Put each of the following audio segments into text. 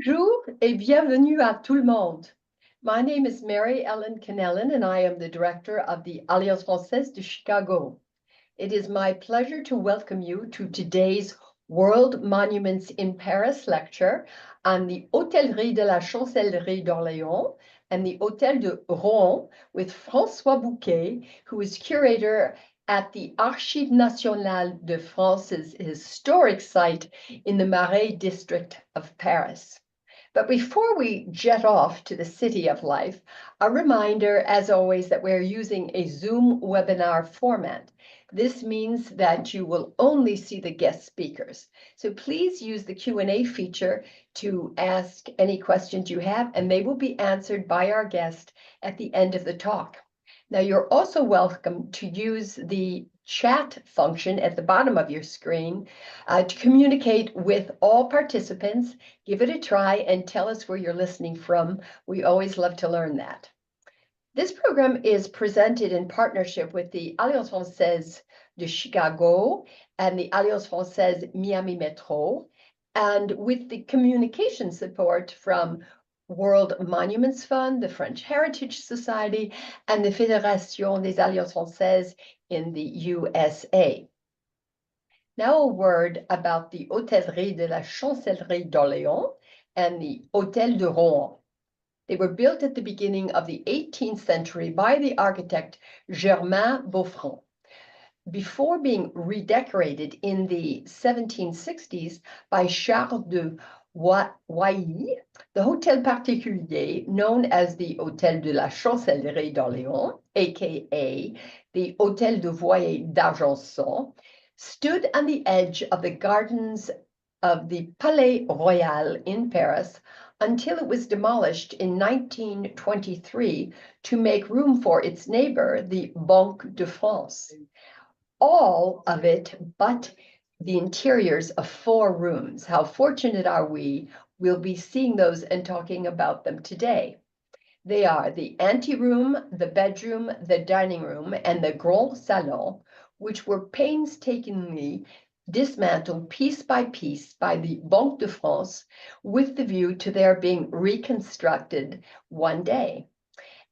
Bonjour et bienvenue à tout le monde. My name is Mary Ellen Kennellan and I am the director of the Alliance Française de Chicago. It is my pleasure to welcome you to today's World Monuments in Paris lecture on the Hôtellerie de la Chancellerie d'Orléans and the Hôtel de Rohan with François Bouquet, who is curator at the Archives nationales de France's historic site in the Marais district of Paris. But before we jet off to the city of life, a reminder, as always, that we're using a Zoom webinar format. This means that you will only see the guest speakers. So please use the Q&A feature to ask any questions you have, and they will be answered by our guest at the end of the talk. Now, you're also welcome to use the chat function at the bottom of your screen to communicate with all participants. Give it a try and tell us where you're listening from. We always love to learn that. This program is presented in partnership with the Alliance Française de Chicago and the Alliance Française Miami Metro, and with the communication support from World Monuments Fund, the French Heritage Society, and the Fédération des Alliances Françaises in the USA. Now a word about the Hôtellerie de la Chancellerie d'Orléans and the Hôtel de Rohan. They were built at the beginning of the 18th century by the architect Germain Beaufranc. Before being redecorated in the 1760s by Charles de Waiilly, the Hôtel Particulier, known as the Hôtel de la Chancellerie d'Orléans, aka the Hôtel de Voyer d'Argenson, stood on the edge of the gardens of the Palais Royal in Paris until it was demolished in 1923 to make room for its neighbor, the Banque de France. All of it but the interiors of 4 rooms. How fortunate are we? We'll be seeing those and talking about them today. They are the anteroom, the bedroom, the dining room, and the Grand Salon, which were painstakingly dismantled piece by piece by the Banque de France with the view to their being reconstructed one day.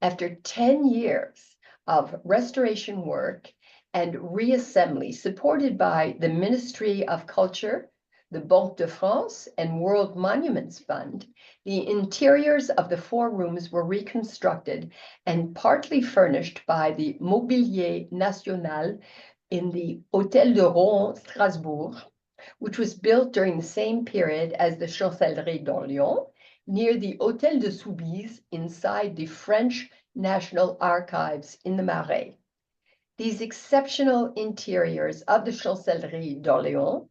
After 10 years of restoration work and reassembly supported by the Ministry of Culture, the Banque de France, and World Monuments Fund, the interiors of the 4 rooms were reconstructed and partly furnished by the Mobilier National in the Hôtel de Rohan, Strasbourg, which was built during the same period as the Chancellerie d'Orléans, near the Hôtel de Soubise inside the French National Archives in the Marais. These exceptional interiors of the Chancellerie d'Orléans,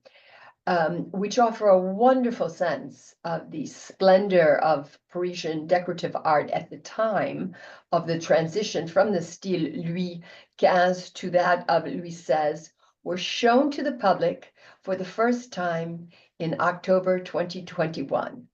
which offer a wonderful sense of the splendor of Parisian decorative art at the time of the transition from the style Louis XV to that of Louis XVI, were shown to the public for the first time in October 2021.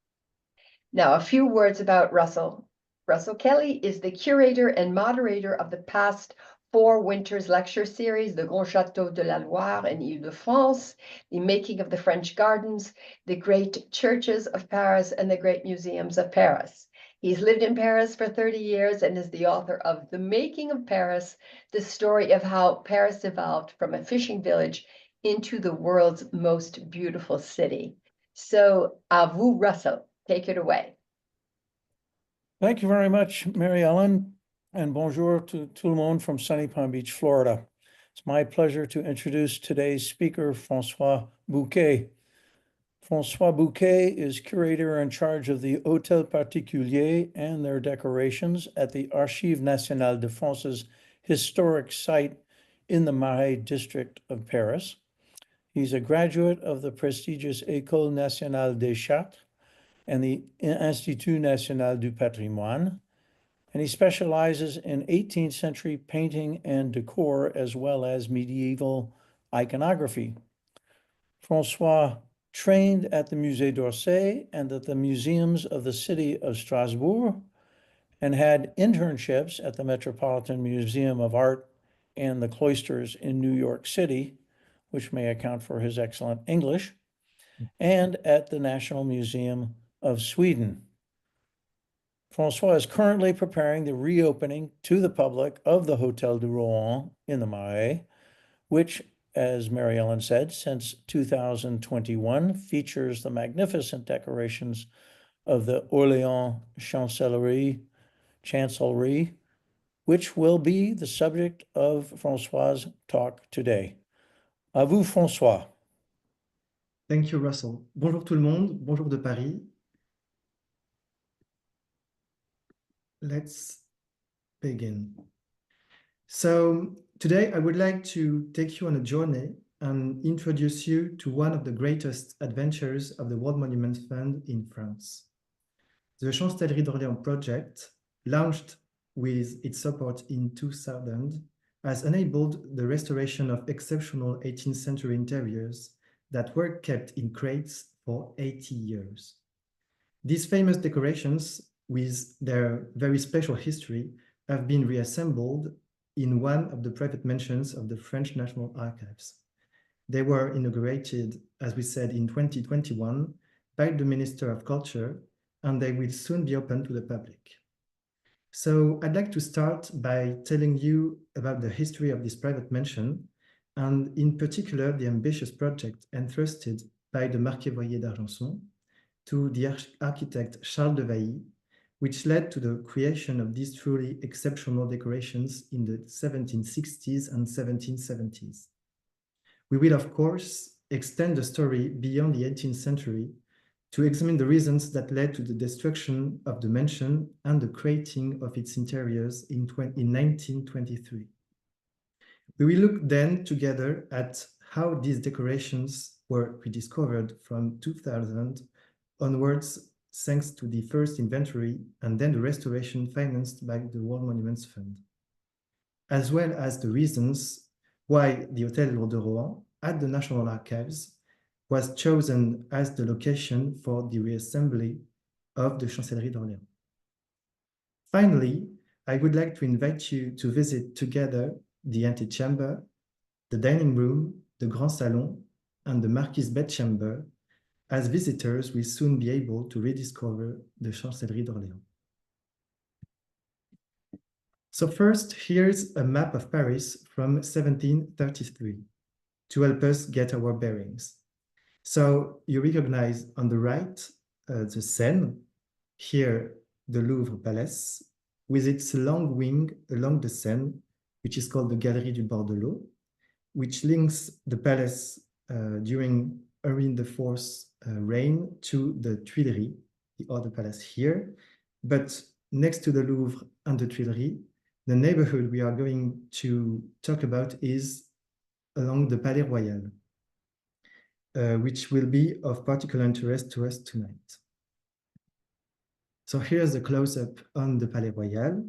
Now, a few words about Russell. Russell Kelly is the curator and moderator of the past 4 Winters lecture series, the Grand Château de la Loire and Ile-de-France, the Making of the French Gardens, the Great Churches of Paris, and the Great Museums of Paris. He's lived in Paris for 30 years and is the author of The Making of Paris, the story of how Paris evolved from a fishing village into the world's most beautiful city. So, à vous, Russell. Take it away. Thank you very much, Mary Ellen, and bonjour to tout le monde from sunny Palm Beach, Florida. It's my pleasure to introduce today's speaker, François Bouquet. François Bouquet is curator in charge of the Hôtel Particulier and their decorations at the Archives nationales de France's historic site in the Marais district of Paris. He's a graduate of the prestigious École nationale des Chartes and the Institut national du patrimoine, and he specializes in 18th century painting and decor as well as medieval iconography. François trained at the Musée d'Orsay and at the museums of the city of Strasbourg, and had internships at the Metropolitan Museum of Art and the Cloisters in New York City, which may account for his excellent English, and at the National Museum of Sweden. Francois is currently preparing the reopening to the public of the Hotel du Rohan in the Marais, which, as Mary Ellen said, since 2021 features the magnificent decorations of the Orléans Chancellerie, which will be the subject of Francois' talk today. À vous, Francois. Thank you, Russell. Bonjour tout le monde. Bonjour de Paris. Let's begin. So today I would like to take you on a journey and introduce you to one of the greatest adventures of the World Monuments Fund in France. The Chancellerie d'Orléans project, launched with its support in 2000, has enabled the restoration of exceptional 18th century interiors that were kept in crates for 80 years. These famous decorations, with their very special history, have been reassembled in one of the private mansions of the French National Archives. They were inaugurated, as we said, in 2021 by the Minister of Culture, and they will soon be open to the public. So I'd like to start by telling you about the history of this private mansion, and in particular, the ambitious project entrusted by the Marquis Voyer d'Argenson to the architect Charles de Vailly, which led to the creation of these truly exceptional decorations in the 1760s and 1770s. We will, of course, extend the story beyond the 18th century to examine the reasons that led to the destruction of the mansion and the crating of its interiors in 1923. We will look then together at how these decorations were rediscovered from 2000 onwards, thanks to the first inventory and then the restoration financed by the World Monuments Fund, as well as the reasons why the Hôtel de Rohan at the National Archives was chosen as the location for the reassembly of the Chancellerie d'Orléans. Finally, I would like to invite you to visit together the antechamber, the dining room, the Grand Salon, and the Marquis' bedchamber, as visitors will soon be able to rediscover the Chancellerie d'Orléans. So first, here's a map of Paris from 1733 to help us get our bearings. So you recognize on the right the Seine, here the Louvre Palace, with its long wing along the Seine, which is called the Galerie du Bord de l'Eau, which links the palace during Henri IV's reign to the Tuileries, the other palace here. But next to the Louvre and the Tuileries, the neighborhood we are going to talk about is along the Palais Royal, which will be of particular interest to us tonight. So here's a close-up on the Palais Royal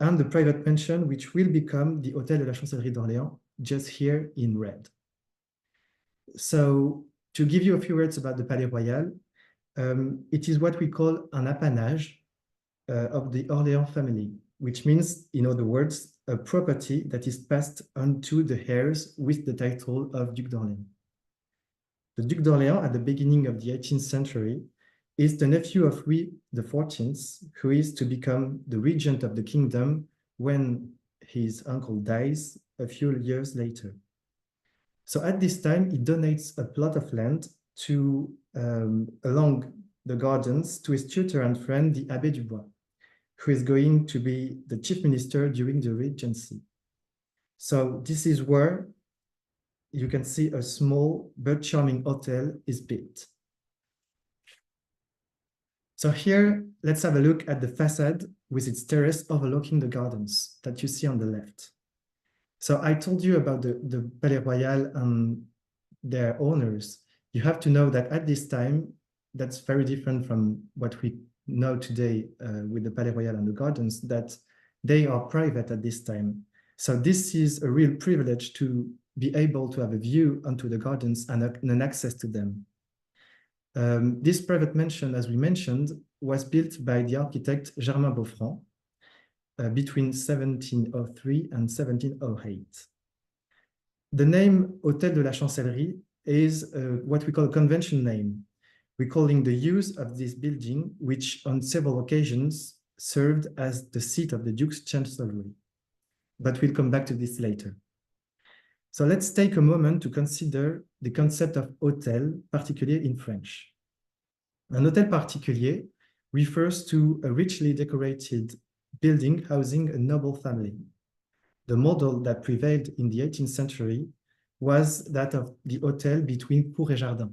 and the private mansion, which will become the Hôtel de la Chancellerie d'Orléans, just here in red. So to give you a few words about the Palais Royal, it is what we call an apanage of the Orléans family, which means, in other words, a property that is passed on to the heirs with the title of Duc d'Orléans. The Duc d'Orléans, at the beginning of the 18th century, is the nephew of Louis XIV, who is to become the regent of the kingdom when his uncle dies a few years later. So at this time, he donates a plot of land to along the gardens to his tutor and friend, the Abbé Dubois, who is going to be the chief minister during the regency. So this is where you can see a small but charming hotel is built. So here, let's have a look at the facade with its terrace overlooking the gardens that you see on the left. So I told you about the Palais Royal and their owners. You have to know that at this time, that's very different from what we know today with the Palais Royal and the gardens, that they are private at this time. So this is a real privilege to be able to have a view onto the gardens and an access to them. This private mansion, as we mentioned, was built by the architect Germain Beaufranc between 1703 and 1708. The name Hôtel de la Chancellerie is what we call a convention name, recalling the use of this building, which on several occasions served as the seat of the Duke's Chancellerie. But we'll come back to this later. So let's take a moment to consider the concept of hôtel, particulier in French. An hôtel particulier refers to a richly decorated building housing a noble family. The model that prevailed in the 18th century was that of the hôtel between cour et jardin,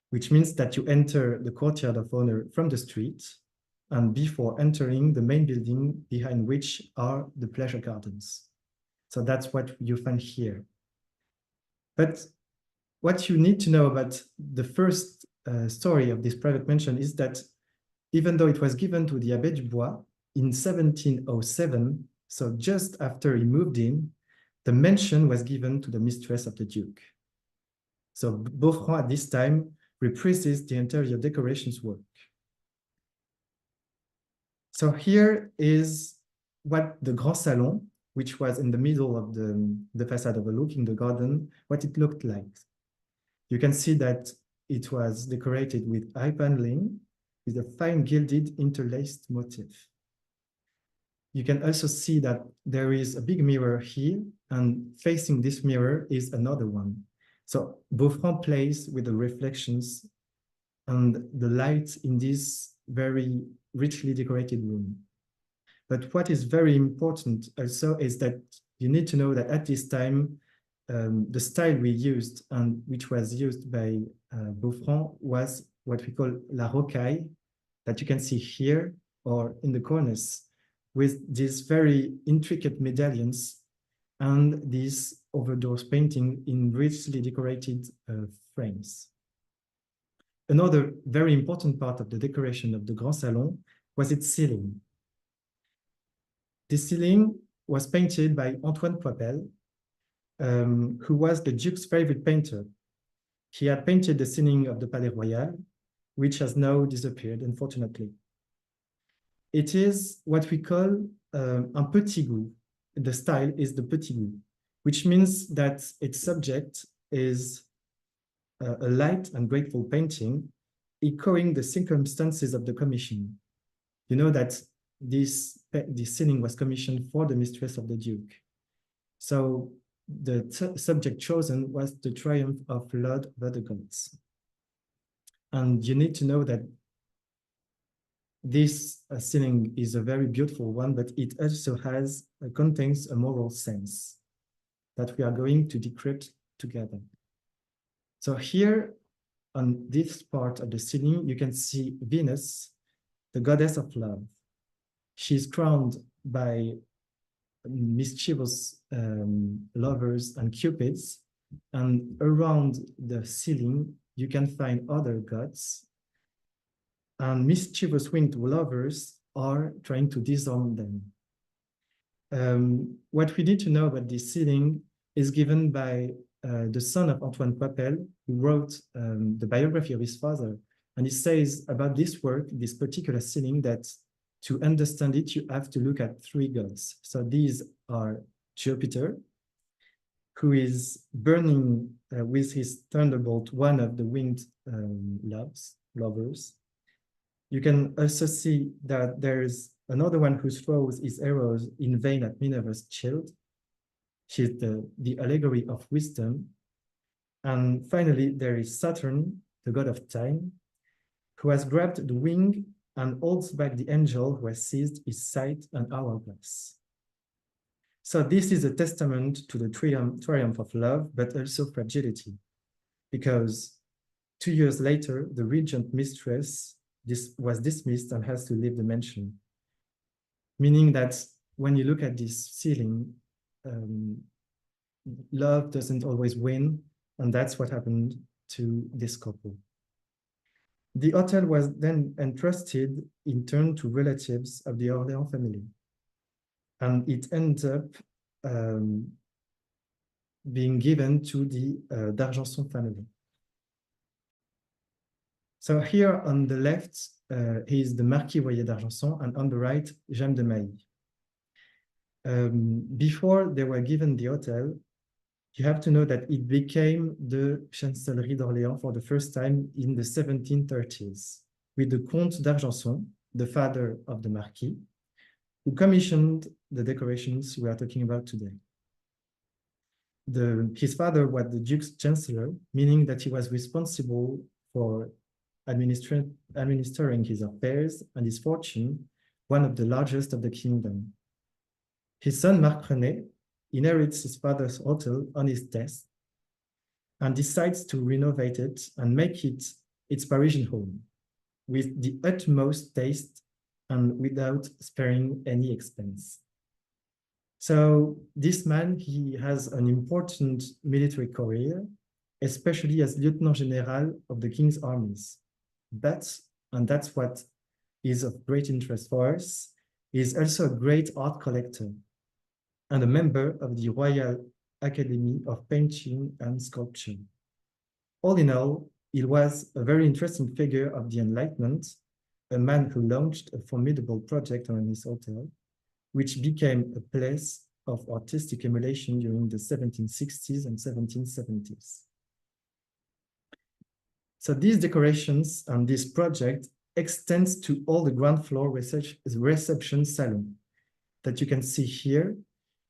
which means that you enter the courtyard of honor from the street and before entering the main building behind which are the pleasure gardens. So that's what you find here. But what you need to know about the first story of this private mansion is that even though it was given to the Abbé Dubois in 1707, so just after he moved in, the mansion was given to the mistress of the Duke. So Beaufrand at this time reprises the interior decorations work. So here is what the Grand Salon, which was in the middle of the facade overlooking the garden, what it looked like. You can see that it was decorated with high paneling with a fine gilded interlaced motif. You can also see that there is a big mirror here, and facing this mirror is another one. So Beaufrand plays with the reflections and the light in this very richly decorated room. But what is very important also is that you need to know that at this time, the style we used and which was used by Beaufrand was what we call la rocaille, that you can see here or in the corners, with these very intricate medallions and these overdoors painting in richly decorated frames. Another very important part of the decoration of the Grand Salon was its ceiling. The ceiling was painted by Antoine Poipel, who was the Duke's favorite painter. He had painted the ceiling of the Palais Royal, which has now disappeared, unfortunately. It is what we call un petit goût. The style is the petit goût, which means that its subject is a light and grateful painting, echoing the circumstances of the commission. You know that this ceiling was commissioned for the mistress of the Duke. So the subject chosen was the triumph of Lord over the gods. And you need to know that this ceiling is a very beautiful one, but it also contains a moral sense that we are going to decrypt together. So here on this part of the ceiling, you can see Venus, the goddess of love. She's crowned by mischievous lovers and cupids, and around the ceiling, you can find other gods, and mischievous winged lovers are trying to disarm them. What we need to know about this ceiling is given by the son of Antoine Poipel, who wrote the biography of his father. And he says about this work, this particular ceiling, that to understand it, you have to look at three gods. So these are Jupiter, who is burning with his thunderbolt one of the winged lovers. You can also see that there's another one who throws his arrows in vain at Minerva's shield. She's the allegory of wisdom. And finally, there is Saturn, the god of time, who has grabbed the wing and holds back the angel who has seized his sight and hourglass. So this is a testament to the triumph of love, but also fragility, because 2 years later, the regent mistress was dismissed and has to leave the mansion, meaning that when you look at this ceiling, love doesn't always win, and that's what happened to this couple. The hotel was then entrusted in turn to relatives of the Orléans family, and it ends up being given to the d'Argenson family. So here on the left is the Marquis Royer d'Argenson, and on the right, Jeanne de Mailly. Before they were given the hotel, You have to know that it became the Chancellerie d'Orléans for the first time in the 1730s, with the Comte d'Argenson, the father of the Marquis, who commissioned the decorations we are talking about today. His father was the Duke's Chancellor, meaning that he was responsible for administering his affairs and his fortune, one of the largest of the kingdom. His son, Marc René, inherits his father's hotel on his death and decides to renovate it and make it its Parisian home with the utmost taste and without sparing any expense. So this man, he has an important military career, especially as Lieutenant General of the King's armies. But, and that's what is of great interest for us, he is also a great art collector and a member of the Royal Academy of Painting and Sculpture. All in all, he was a very interesting figure of the Enlightenment, a man who launched a formidable project on his hotel, which became a place of artistic emulation during the 1760s and 1770s. So these decorations and this project extends to all the ground floor reception salon that you can see here.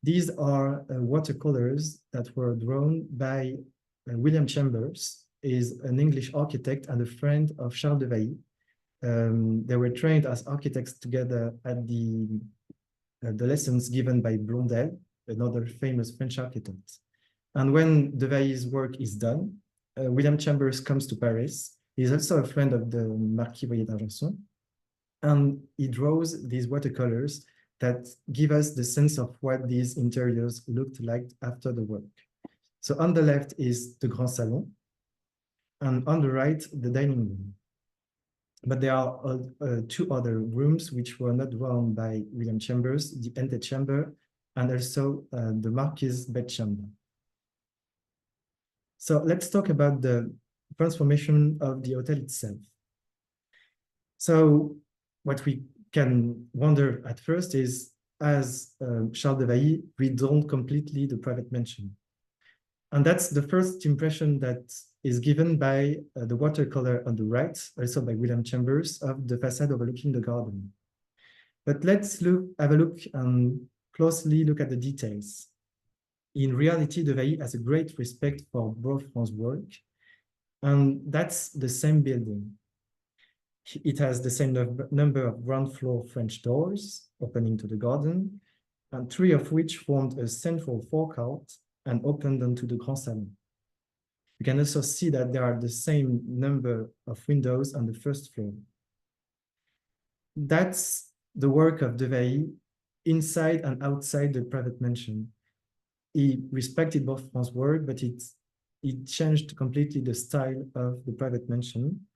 These are watercolors that were drawn by William Chambers, is an English architect and a friend of Charles de Vailly. They were trained as architects together at the lessons given by Blondel, another famous French architect. And when de Vailly's work is done, William Chambers comes to Paris. He's also a friend of the Marquis d'Argenson, and he draws these watercolors that give us the sense of what these interiors looked like after the work. So on the left is the Grand Salon, and on the right, the dining room. But there are two other rooms which were not drawn by William Chambers, the antechamber and also the Marquis' bedchamber. So let's talk about the transformation of the hotel itself. So what we can wonder at first is, as Charles de Vailly, redone completely the private mansion. And that's the first impression that is given by the watercolor on the right, also by William Chambers, of the facade overlooking the garden. But let's have a look and closely look at the details. In reality, de Vailly has a great respect for Franc's work, and that's the same building. It has the same number of ground floor French doors opening to the garden, and 3 of which formed a central forecourt and opened onto the Grand Salon. You can also see that there are the same number of windows on the first floor. That's the work of de Vailly inside and outside the private mansion. He respected Franc's work, but it changed completely the style of the private mansion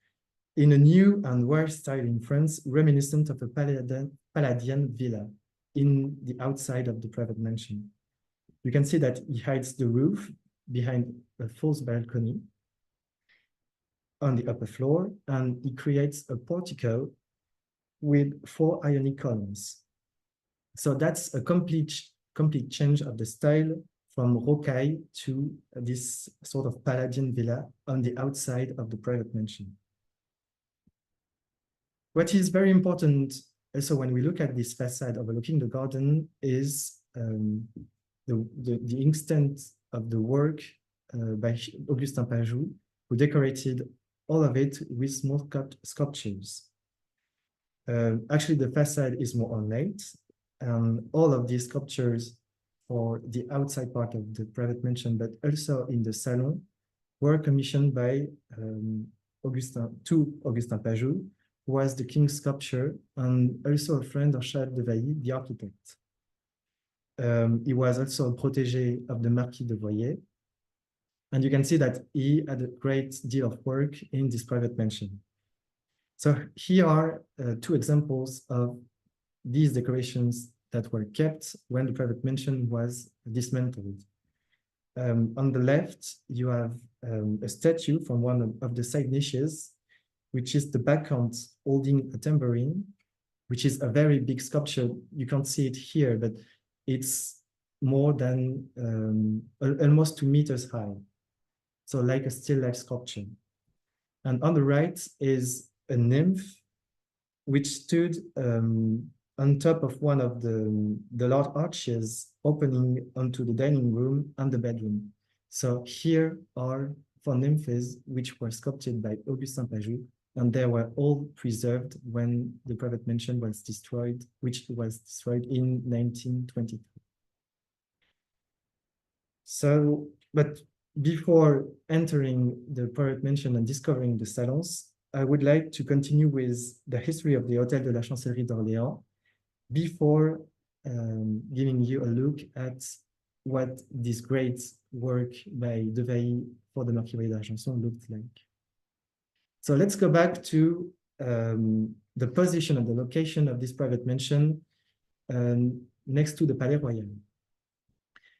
in a new and rare style in France, reminiscent of a Palladian villa in the outside of the private mansion. You can see that he hides the roof behind a false balcony on the upper floor, and he creates a portico with 4 ionic columns. So that's a complete change of the style from rocaille to this sort of Palladian villa on the outside of the private mansion. What is very important also when we look at this facade overlooking the garden is the extent of the work by Augustin Pajou, who decorated all of it with small sculptures. Actually, the facade is more ornate, and all of these sculptures for the outside part of the private mansion, but also in the salon, were commissioned by Augustin Pajou, who was the king's sculptor and also a friend of Charles de Vailly, the architect. He was also a protégé of the Marquis de Voyer. And you can see that he had a great deal of work in this private mansion. So here are 2 examples of these decorations that were kept when the private mansion was dismantled. On the left, you have a statue from one of the side niches, which is the Bacchant holding a tambourine, which is a very big sculpture. You can't see it here, but it's more than almost 2 meters high. So like a still life sculpture. And on the right is a nymph which stood on top of one of the large arches opening onto the dining room and the bedroom. So here are 4 nymphs which were sculpted by Augustin Pajou, and they were all preserved when the private mansion was destroyed, which was destroyed in 1923. So, but before entering the private mansion and discovering the salons, I would like to continue with the history of the Hôtel de la Chancellerie d'Orléans before giving you a look at what this great work by De Vailly for the Marquis d'Argenson looked like. So let's go back to the position and the location of this private mansion next to the Palais Royal.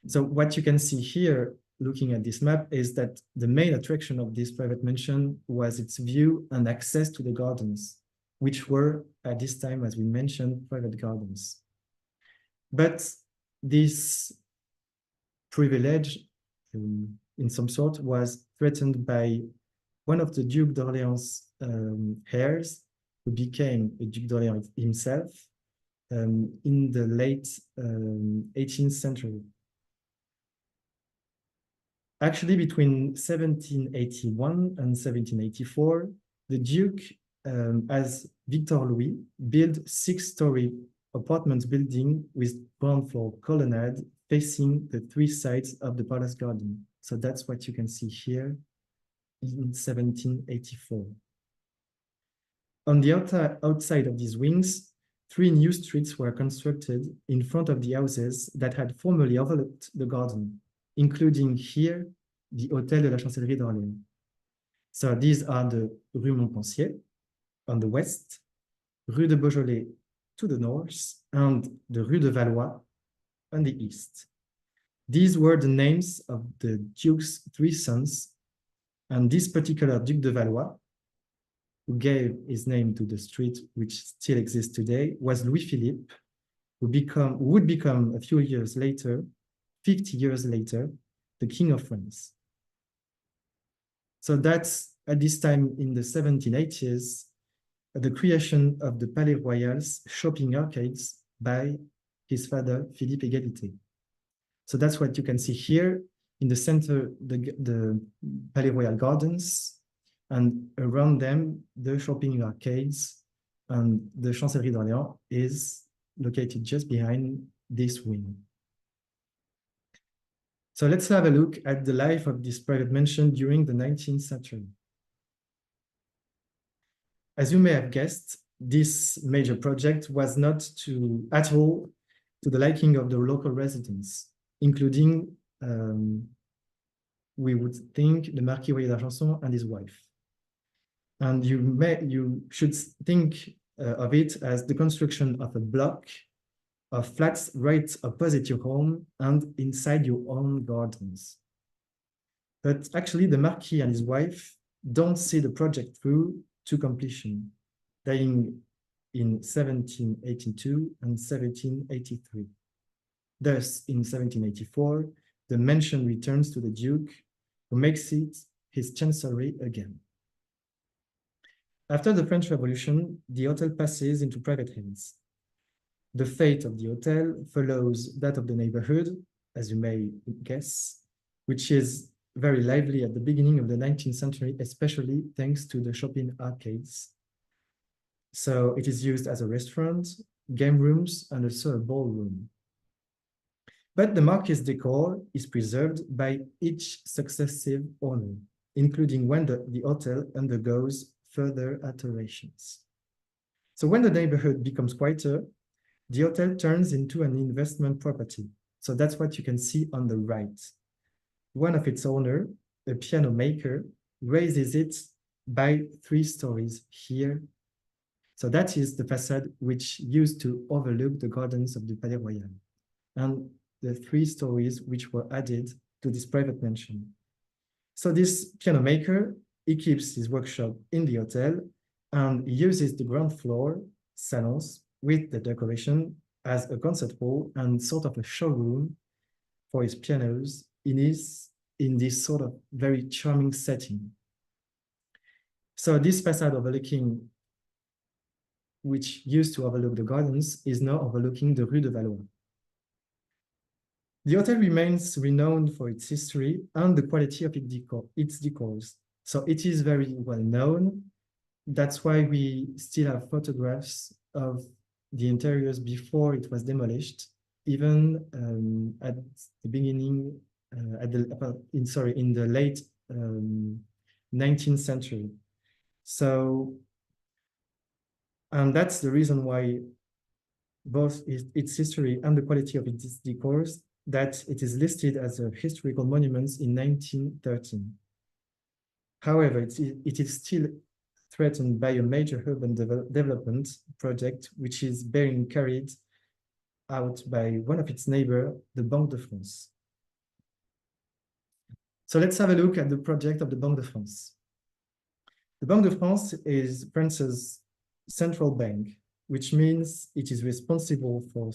So what you can see here, looking at this map, is that the main attraction of this private mansion was its view and access to the gardens, which were at this time, as we mentioned, private gardens. But this privilege, in some sort, was threatened by one of the Duke d'Orléans' heirs, who became a Duke d'Orléans himself in the late 18th century. Actually, between 1781 and 1784, the Duke, as Victor Louis, built 6-story apartment building with ground floor colonnade facing the 3 sides of the palace garden. So that's what you can see here in 1784. On the outside of these wings, 3 new streets were constructed in front of the houses that had formerly overlooked the garden, including here the Hôtel de la Chancellerie d'Orléans. So these are the Rue Montpensier on the west, Rue de Beaujolais to the north, and the Rue de Valois on the east. These were the names of the Duke's 3 sons, and this particular Duc de Valois, who gave his name to the street which still exists today, was Louis Philippe, who would become a few years later, 50 years later, the King of France. So that's at this time in the 1780s, the creation of the Palais Royal's shopping arcades by his father, Philippe Égalité. So that's what you can see here in the center, the Palais Royal Gardens, and around them, the shopping arcades, and the Chancellerie d'Orléans is located just behind this wing. So let's have a look at the life of this private mansion during the 19th century. As you may have guessed, this major project was not at all to the liking of the local residents, including, we would think, the Marquis d'Argenson and his wife. And you should think of it as the construction of a block of flats right opposite your home and inside your own gardens. But actually, the Marquis and his wife don't see the project through to completion, dying in 1782 and 1783. Thus, in 1784, the mansion returns to the Duke, who makes it his chancellery again. After the French Revolution, the hotel passes into private hands. The fate of the hotel follows that of the neighborhood, as you may guess, which is very lively at the beginning of the 19th century, especially thanks to the shopping arcades. So it is used as a restaurant, game rooms, and also a ballroom. But the Marquis decor is preserved by each successive owner, including when the hotel undergoes further alterations. So when the neighborhood becomes quieter, the hotel turns into an investment property. So that's what you can see on the right. One of its owners, a piano maker, raises it by 3 stories here. So that is the facade which used to overlook the gardens of the Palais Royal, and the 3 stories which were added to this private mansion. So this piano maker, he keeps his workshop in the hotel and uses the ground floor salons with the decoration as a concert hall and sort of a showroom for his pianos in this sort of very charming setting. So this facade overlooking, which used to overlook the gardens, is now overlooking the Rue de Valois. The hotel remains renowned for its history and the quality of its decors. So it is very well known. That's why we still have photographs of the interiors before it was demolished, even at the beginning, in the late 19th century. So, and that's the reason why both its history and the quality of its decors, that it is listed as a historical monument in 1913. However, it is still threatened by a major urban development project, which is being carried out by one of its neighbors, the Banque de France. So let's have a look at the project of the Banque de France. The Banque de France is France's central bank, which means it is responsible for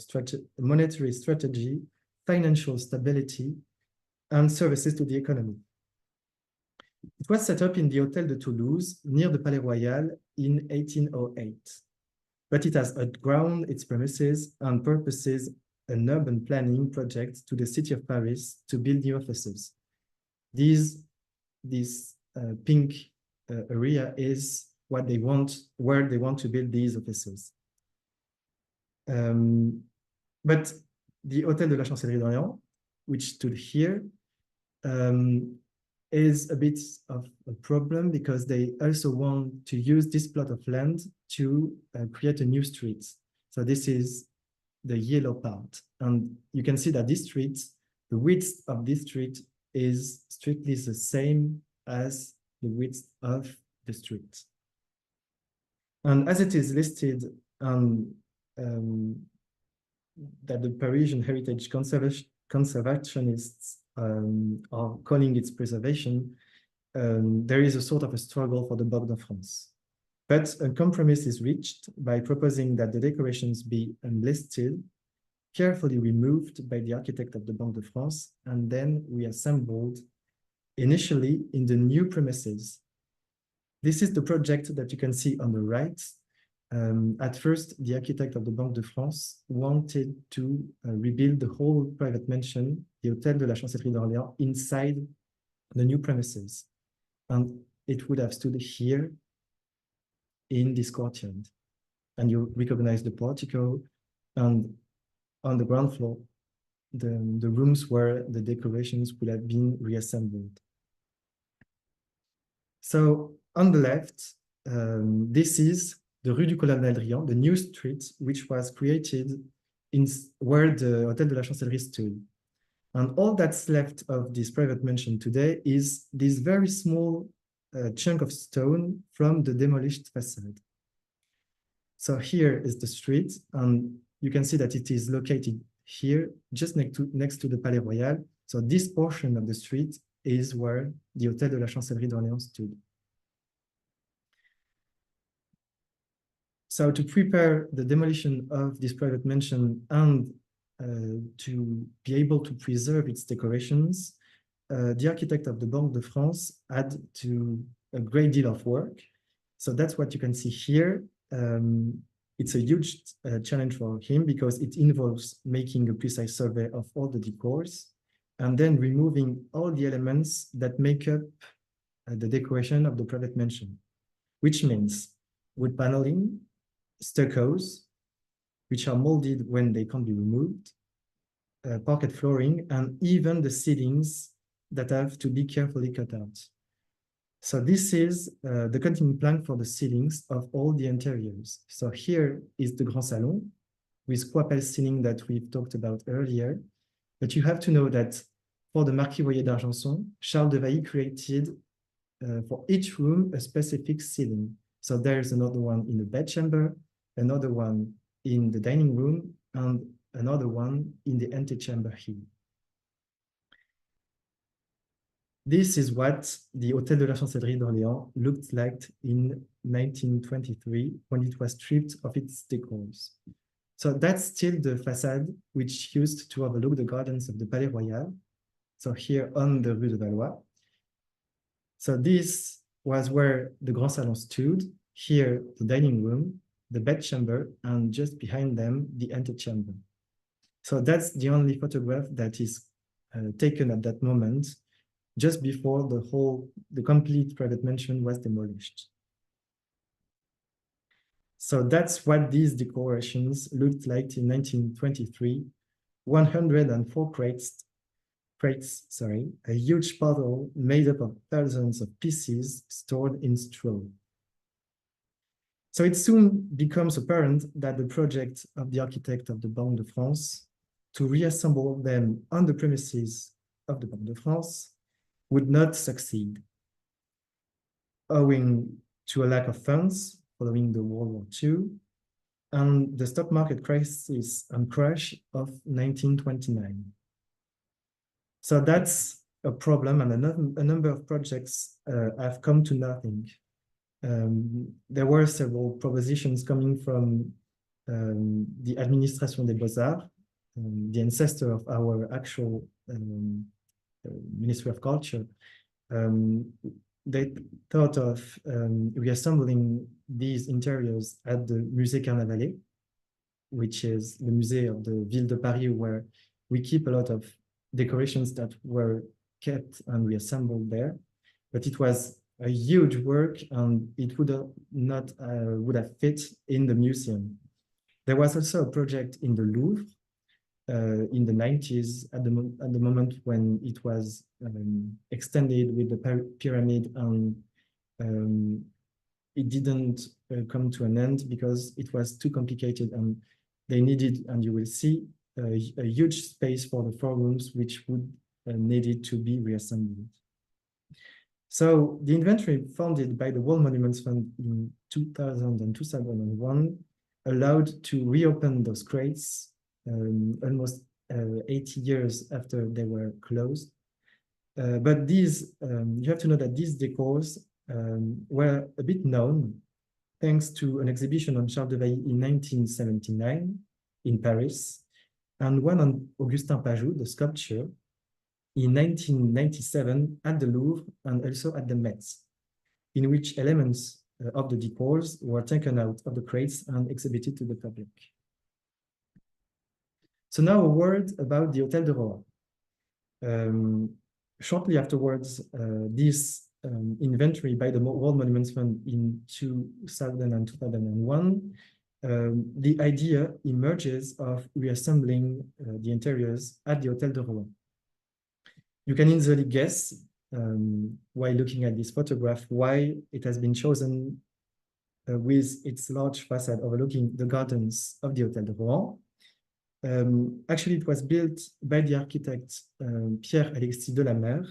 monetary strategy, financial stability, and services to the economy. It was set up in the Hôtel de Toulouse, near the Palais Royal, in 1808. But it has outgrown its premises and purposes an urban planning project to the city of Paris to build new offices. This pink area is what they want, where they want to build these offices. But the Hôtel de la Chancellerie d'Orléans, which stood here, is a bit of a problem because they also want to use this plot of land to create a new street. So this is the yellow part. And you can see that this street, the width of this street is strictly the same as the width of the street. And as it is listed that the Parisian heritage conservationists are calling its preservation, there is a sort of a struggle for the Banque de France. But a compromise is reached by proposing that the decorations be unlisted, carefully removed by the architect of the Banque de France, and then reassembled initially in the new premises. This is the project that you can see on the right. At first, the architect of the Banque de France wanted to rebuild the whole private mansion, the Hôtel de la Chancellerie d'Orléans, inside the new premises. And it would have stood here in this courtyard. And you recognize the portico, and on the ground floor, the rooms where the decorations would have been reassembled. So on the left, this is the Rue du Colonel Drian, the new street, which was created in where the Hôtel de la Chancellerie stood. And all that's left of this private mansion today is this very small chunk of stone from the demolished facade. So here is the street, and you can see that it is located here, just next to the Palais Royal. So this portion of the street is where the Hôtel de la Chancellerie d'Orléans stood. So to prepare the demolition of this private mansion and to be able to preserve its decorations, the architect of the Banque de France had a great deal of work. So that's what you can see here. It's a huge challenge for him because it involves making a precise survey of all the decors and then removing all the elements that make up the decoration of the private mansion, which means wood paneling, stuccos, which are molded when they can't be removed, parquet flooring, and even the ceilings that have to be carefully cut out. So this is the cutting plan for the ceilings of all the interiors. So here is the Grand Salon with Coipel ceiling that we've talked about earlier. But you have to know that for the Marquis Royer d'Argenson, Charles de Vailly created for each room a specific ceiling. So there's another one in the bedchamber, another one in the dining room, and another one in the antechamber here. This is what the Hôtel de la Chancellerie d'Orléans looked like in 1923 when it was stripped of its decors. So that's still the facade which used to overlook the gardens of the Palais Royal. So here on the Rue de Valois. So this was where the Grand Salon stood. Here, the dining room, the bedchamber, and just behind them, the antechamber. So that's the only photograph that is taken at that moment, just before the complete private mansion was demolished. So that's what these decorations looked like in 1923. 104 crates, a huge puzzle made up of thousands of pieces stored in straw. So it soon becomes apparent that the project of the architect of the Banque de France to reassemble them on the premises of the Banque de France would not succeed, owing to a lack of funds following the World War II and the stock market crisis and crash of 1929. So that's a problem, and a number of projects have come to nothing. There were several propositions coming from the Administration des Beaux-Arts, the ancestor of our actual Ministry of Culture. They thought of reassembling these interiors at the Musée Carnavalet, which is the musée of the Ville de Paris, where we keep a lot of decorations that were kept and reassembled there. But it was a huge work, and it would have fit in the museum. There was also a project in the Louvre in the 90s, at the moment when it was extended with the pyramid, and it didn't come to an end because it was too complicated, and they needed, and you will see, a huge space for the 4 rooms, which would needed to be reassembled. So the inventory funded by the World Monuments Fund in 2000 and 2001 allowed to reopen those crates almost 80 years after they were closed. But these, you have to know that these decors were a bit known thanks to an exhibition on Charles de Vailly in 1979 in Paris, and one on Augustin Pajot, the sculpture, in 1997 at the Louvre and also at the Met, in which elements of the decors were taken out of the crates and exhibited to the public. So now a word about the Hôtel de Rohan. Shortly afterwards, this inventory by the World Monuments Fund in 2000 and 2001, the idea emerges of reassembling the interiors at the Hôtel de Rohan. You can easily guess, while looking at this photograph, why it has been chosen with its large facade overlooking the gardens of the Hôtel de Rohan. Actually, it was built by the architect Pierre-Alexis Delamer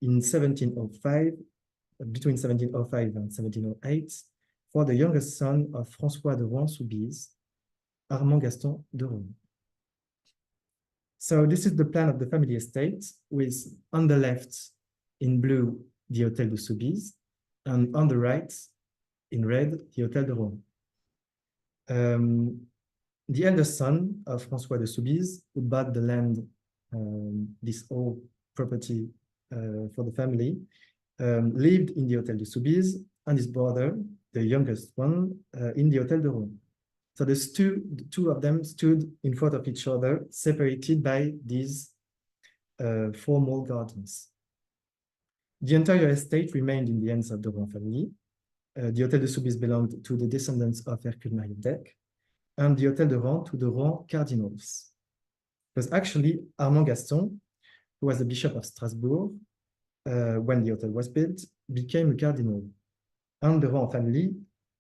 in 1705, between 1705 and 1708, for the youngest son of François de Rohan-Soubise, Armand Gaston de Rohan. So this is the plan of the family estate, with on the left in blue the Hôtel de Soubise, and on the right in red the Hôtel de Rohan. The eldest son of François de Soubise, who bought the land, this whole property for the family, lived in the Hôtel de Soubise, and his brother, the youngest one, in the Hôtel de Rohan. So the two of them stood in front of each other, separated by these formal gardens. The entire estate remained in the hands of the Rohan family. The Hôtel de Soubise belonged to the descendants of Hercule Marietec, and the Hôtel de Rohan to the Rohan cardinals. Because actually, Armand Gaston, who was the Bishop of Strasbourg when the hotel was built, became a cardinal. And the Rohan family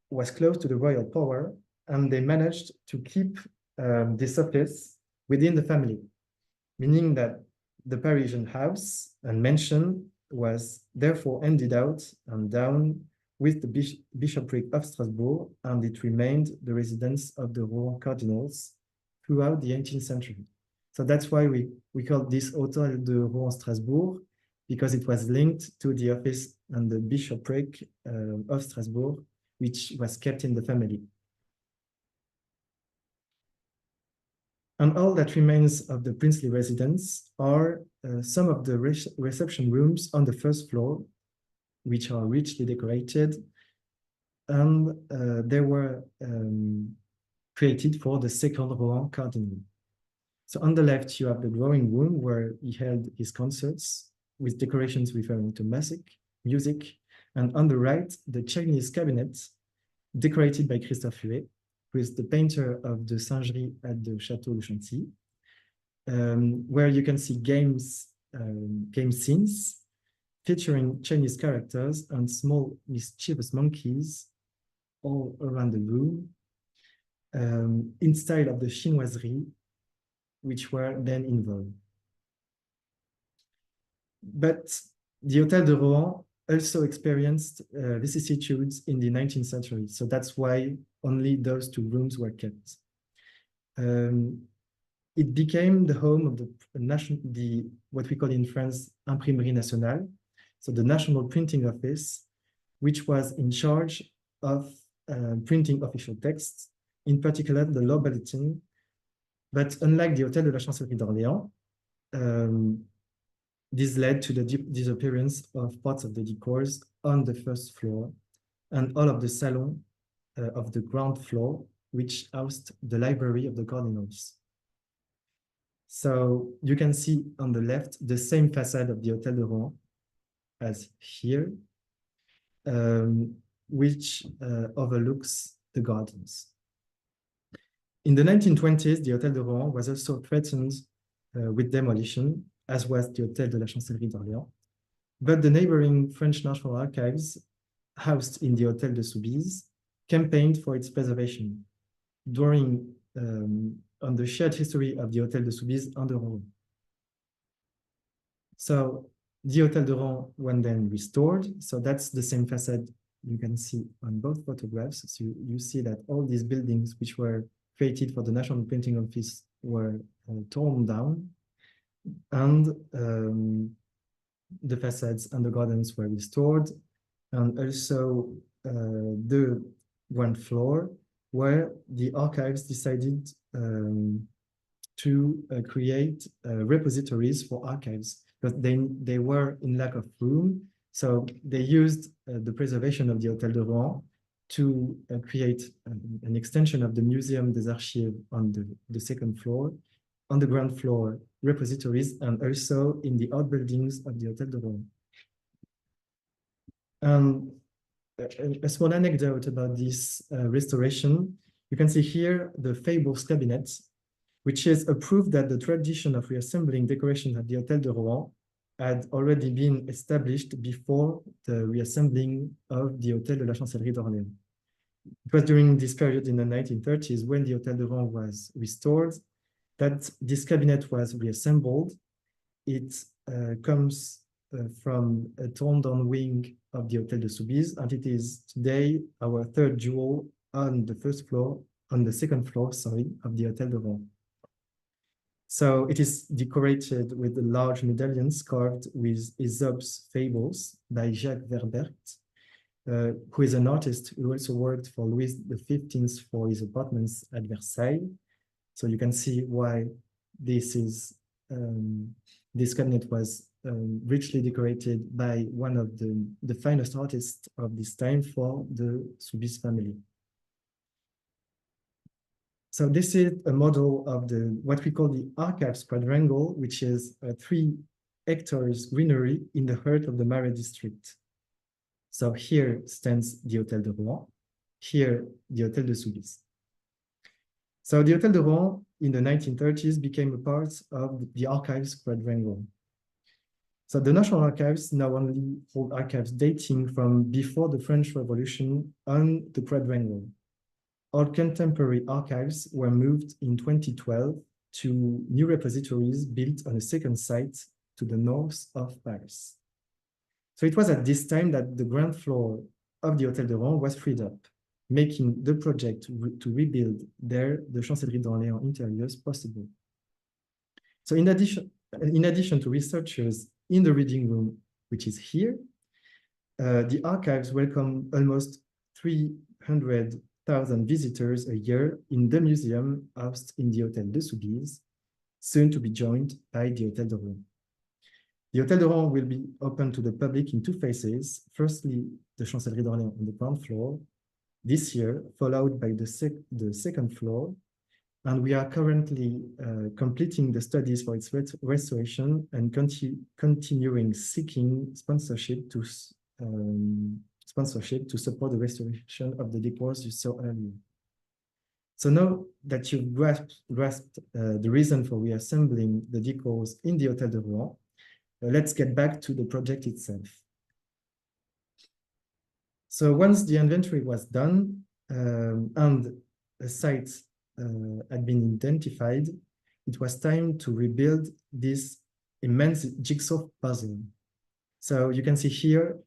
was close to the royal power, and they managed to keep this office within the family, meaning that the Parisian house and mansion was therefore handed out and down with the bishopric of Strasbourg, and it remained the residence of the Rohan cardinals throughout the 18th century. So that's why we call this Hôtel de Rohan Strasbourg, because it was linked to the office and the bishopric of Strasbourg, which was kept in the family. And all that remains of the princely residence are some of the reception rooms on the first floor, which are richly decorated, and they were created for the second Rohan cardinal. So on the left, you have the drawing room where he held his concerts with decorations referring to music. And on the right, the Chinese cabinet decorated by Christophe Huet, who is the painter of the Singerie at the Château de Chantilly, where you can see game scenes featuring Chinese characters and small mischievous monkeys all around the room, in style of the chinoiserie, which were then in vogue. But the Hôtel de Rohan also experienced vicissitudes in the 19th century. So that's why only those two rooms were kept. It became the home of what we call in France, Imprimerie Nationale, so the National Printing Office, which was in charge of printing official texts, in particular the law bulletin. But unlike the Hôtel de la Chancellerie d'Orléans, this led to the disappearance of parts of the decors on the first floor and all of the salon of the ground floor, which housed the library of the cardinals. So you can see on the left the same facade of the Hôtel de Rohan as here, which overlooks the gardens. In the 1920s, the Hôtel de Rohan was also threatened with demolition, as was the Hôtel de la Chancellerie d'Orléans. But the neighboring French National Archives, housed in the Hôtel de Soubise, campaigned for its preservation, drawing on the shared history of the Hôtel de Soubise and the Rhône. So the Hôtel de Rohan was then restored. So that's the same facade you can see on both photographs. So you see that all these buildings, which were created for the National Printing Office, were torn down, and the facades and the gardens were restored, and also the ground floor, where the archives decided to create repositories for archives, because they were in lack of room. So they used the preservation of the Hôtel de Rohan to create an extension of the Muséum des Archives on the second floor, on the ground floor repositories, and also in the outbuildings of the Hôtel de Rohan. A small anecdote about this restoration, you can see here the Fables cabinet, which is a proof that the tradition of reassembling decoration at the Hôtel de Rohan had already been established before the reassembling of the Hôtel de la Chancellerie d'Orléans. It was during this period in the 1930s when the Hôtel de Rohan was restored that this cabinet was reassembled. It comes from a torn down wing of the Hôtel de Soubise, and it is today our third jewel on the second floor, of the Hôtel de Rohan. So it is decorated with large medallions carved with Aesop's fables by Jacques Verbert, who is an artist who also worked for Louis XV for his apartments at Versailles. So you can see why this cabinet was richly decorated by one of the finest artists of this time for the Soubise family. So this is a model of what we call the Archives quadrangle, which is 3 hectares greenery in the heart of the Marais district. So here stands the Hôtel de Rohan, here the Hôtel de Soubise. So the Hôtel de Rohan in the 1930s became a part of the Archives quadrangle. So the National Archives now only hold archives dating from before the French Revolution on the quadrangle. All contemporary archives were moved in 2012 to new repositories built on a second site to the north of Paris. So it was at this time that the ground floor of the Hôtel de Rohan was freed up, making the project to rebuild there the Chancellerie d'Orléans interiors possible. So in addition to researchers in the reading room, which is here, the archives welcome almost 300 5,000 visitors a year in the museum housed in the Hôtel de Soubise, soon to be joined by the Hôtel de Rohan. The Hôtel de Rohan will be open to the public in two phases. Firstly, the Chancellerie d'Orléans on the ground floor this year, followed by the second floor. And we are currently completing the studies for its restoration and continuing seeking sponsorship to support the restoration of the decors you saw earlier. So now that you've grasped the reason for reassembling the decors in the Hôtel de Rohan, let's get back to the project itself. So once the inventory was done and a site had been identified, it was time to rebuild this immense jigsaw puzzle. So you can see here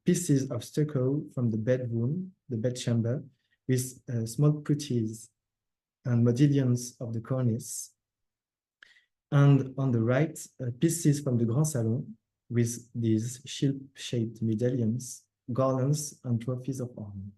pieces of stucco from the bedroom, the bedchamber, with small putties and modillions of the cornice. And on the right, pieces from the Grand Salon with these shield-shaped medallions, garlands, and trophies of honor.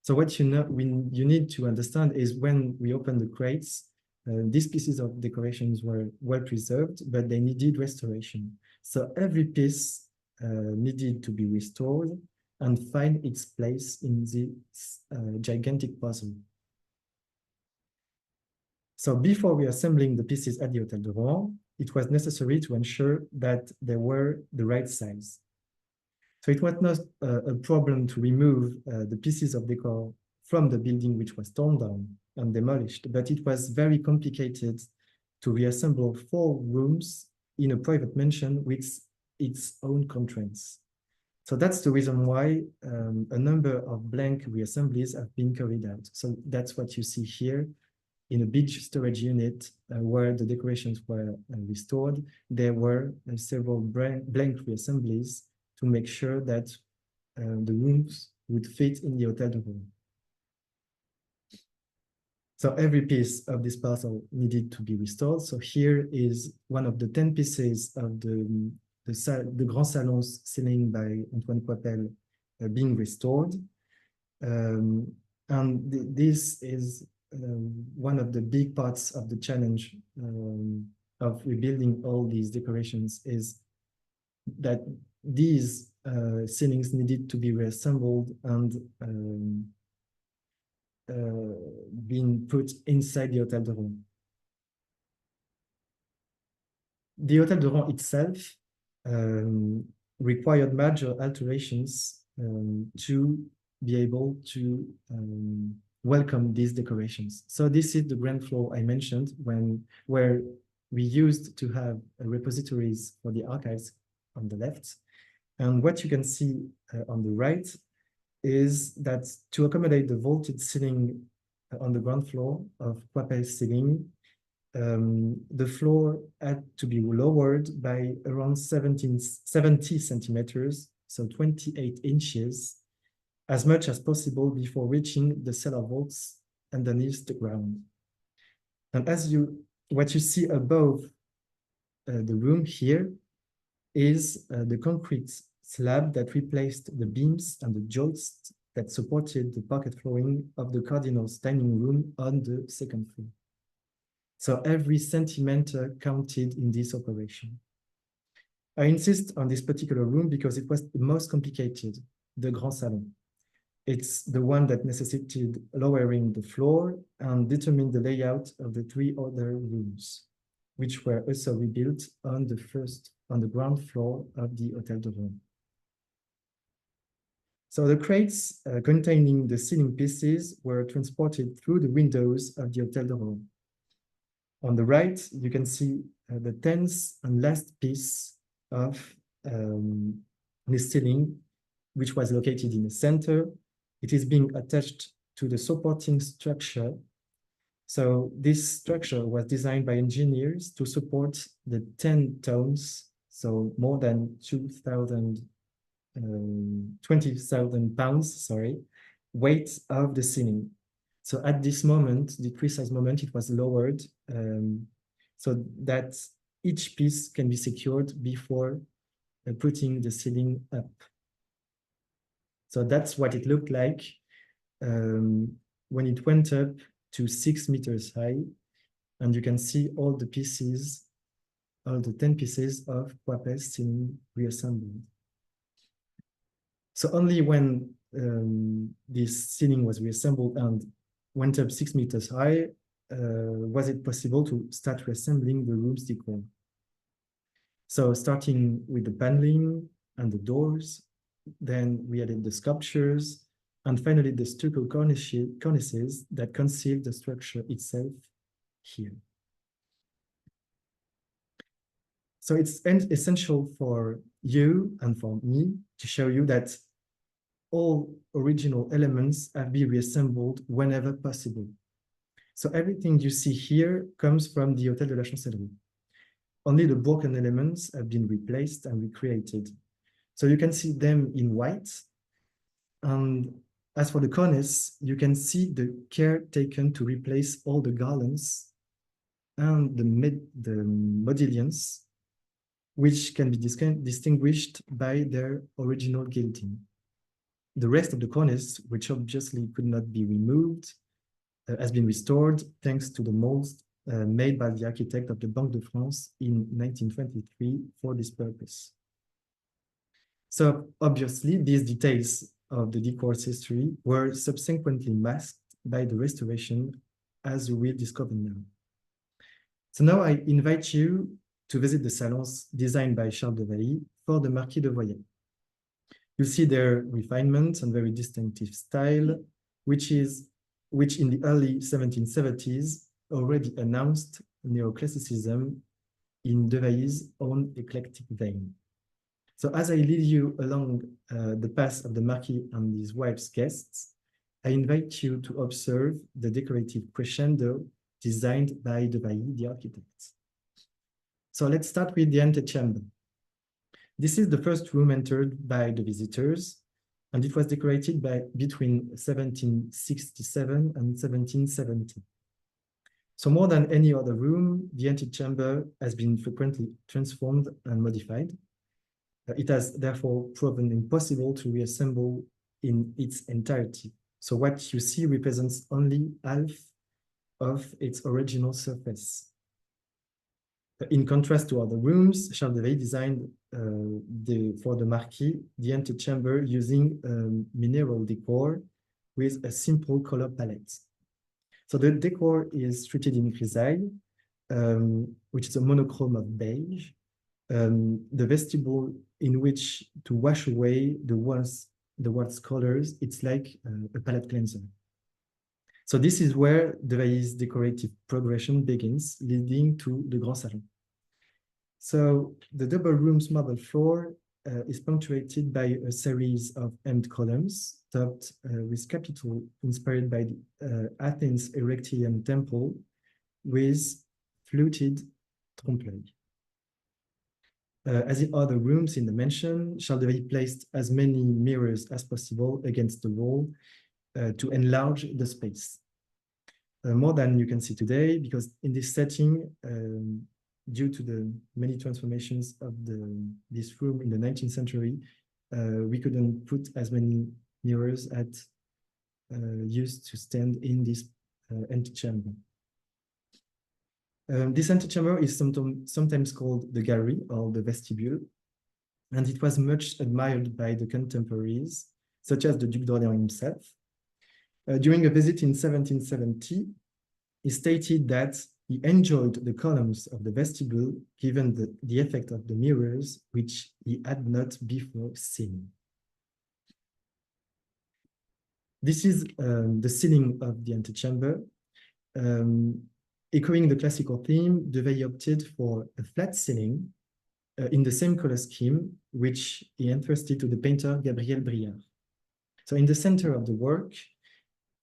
So what you need to understand is when we open the crates, these pieces of decorations were well preserved, but they needed restoration. So every piece needed to be restored and find its place in this gigantic puzzle. So before reassembling the pieces at the Hôtel de Rohan, it was necessary to ensure that they were the right size. So it was not a problem to remove the pieces of decor from the building which was torn down and demolished, but it was very complicated to reassemble 4 rooms in a private mansion with its own constraints. So that's the reason why a number of blank reassemblies have been carried out. So that's what you see here in a big storage unit where the decorations were restored. There were several blank reassemblies to make sure that the rooms would fit in the Hôtel de Rohan. So every piece of this puzzle needed to be restored. So here is one of the 10 pieces of the Grand Salon's ceiling by Antoine Coipel being restored. This is one of the big parts of the challenge of rebuilding all these decorations, is that these ceilings needed to be reassembled and being put inside the Hôtel de Rohan. The Hôtel de Rohan itself required major alterations to be able to welcome these decorations. So this is the ground floor I mentioned, where we used to have repositories for the archives on the left. And what you can see on the right is that to accommodate the vaulted ceiling on the ground floor of Coipel's ceiling, the floor had to be lowered by around 70 centimeters, so 28 inches, as much as possible before reaching the cellar vaults underneath the ground. And what you see above the room here is the concrete slab that replaced the beams and the joists that supported the parquet flooring of the cardinal's dining room on the second floor. So every centimeter counted in this operation. I insist on this particular room because it was the most complicated, the Grand Salon. It's the one that necessitated lowering the floor and determined the layout of the 3 other rooms, which were also rebuilt on the ground floor of the Hôtel de Rohan. So the crates containing the ceiling pieces were transported through the windows of the Hôtel de Rohan. On the right, you can see the 10th and last piece of this ceiling, which was located in the center. It is being attached to the supporting structure. So this structure was designed by engineers to support the 10 tons, so more than 20,000 pounds, weight of the ceiling. So at this moment, the precise moment, it was lowered so that each piece can be secured before putting the ceiling up. So that's what it looked like when it went up to 6 meters high, and you can see all the pieces, all the 10 pieces of Poipes ceiling reassembled. So only when this ceiling was reassembled and went up 6 meters high, was it possible to start reassembling the room's decor. So starting with the paneling and the doors, then we added the sculptures, and finally the stucco cornices that conceal the structure itself here. So it's essential for you and for me to show you that all original elements have been reassembled whenever possible. So everything you see here comes from the Hôtel de la Chancellerie. Only the broken elements have been replaced and recreated. So you can see them in white. And as for the cornice, you can see the care taken to replace all the garlands and the modillions, which can be distinguished by their original gilding. The rest of the cornice, which obviously could not be removed, has been restored thanks to the molds made by the architect of the Banque de France in 1923 for this purpose. So obviously, these details of the decor's history were subsequently masked by the restoration, as we will discover now. So now I invite you to visit the salons designed by Charles de Vailly for the Marquis de Voyet. You see their refinement and very distinctive style, which in the early 1770s already announced neoclassicism in de Vailly's own eclectic vein. So as I lead you along the path of the Marquis and his wife's guests, I invite you to observe the decorative crescendo designed by de Vailly, the architect. So let's start with the antechamber. This is the first room entered by the visitors, and it was decorated between 1767 and 1770. So more than any other room, the antechamber has been frequently transformed and modified. It has therefore proven impossible to reassemble in its entirety. So what you see represents only half of its original surface. In contrast to other rooms, Charles de Vailly designed for the Marquis the antechamber using mineral decor with a simple color palette. So the decor is treated in grisaille, which is a monochrome of beige. The vestibule in which to wash away the walls colors, it's like a palette cleanser. So this is where de Vailly's decorative progression begins, leading to the Grand Salon. So the double room's marble floor is punctuated by a series of hemmed columns topped with capital inspired by the Athens Erechtheian temple with fluted trompe-l'œil. As in other rooms in the mansion, Charles de Vailly placed as many mirrors as possible against the wall to enlarge the space. More than you can see today, because in this setting, due to the many transformations of this room in the 19th century, we couldn't put as many mirrors as used to stand in this antechamber. This antechamber is sometimes called the gallery or the vestibule, and it was much admired by the contemporaries, such as the Duc d'Orléans himself. During a visit in 1770, he stated that he enjoyed the columns of the vestibule given the effect of the mirrors, which he had not before seen. This is the ceiling of the antechamber. Echoing the classical theme, de Vailly opted for a flat ceiling in the same color scheme, which he entrusted to the painter Gabriel Briard. So in the center of the work,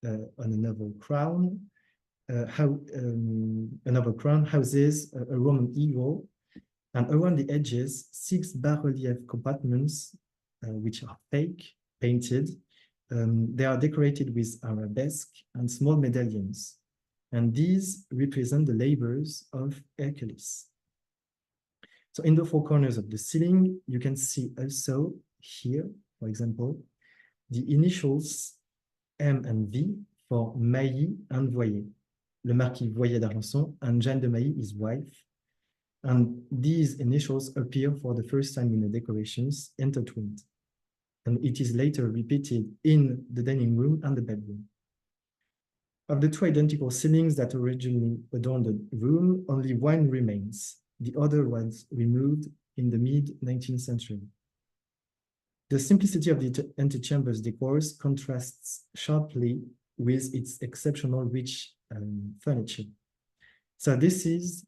on an oval crown, houses a Roman eagle, and around the edges, 6 bas-relief compartments, which are fake, painted. They are decorated with arabesque and small medallions, and these represent the labors of Hercules. So in the 4 corners of the ceiling, you can see also here, for example, the initials M and V for Mailly and Voyer. Le Marquis Voyer d'Argenson and Jeanne de Mailly, his wife. And these initials appear for the first time in the decorations, intertwined. And it is later repeated in the dining room and the bedroom. Of the two identical ceilings that originally adorned the room, only one remains. The other was removed in the mid-19th century. The simplicity of the antechamber's decors contrasts sharply with its exceptional rich furniture. So this is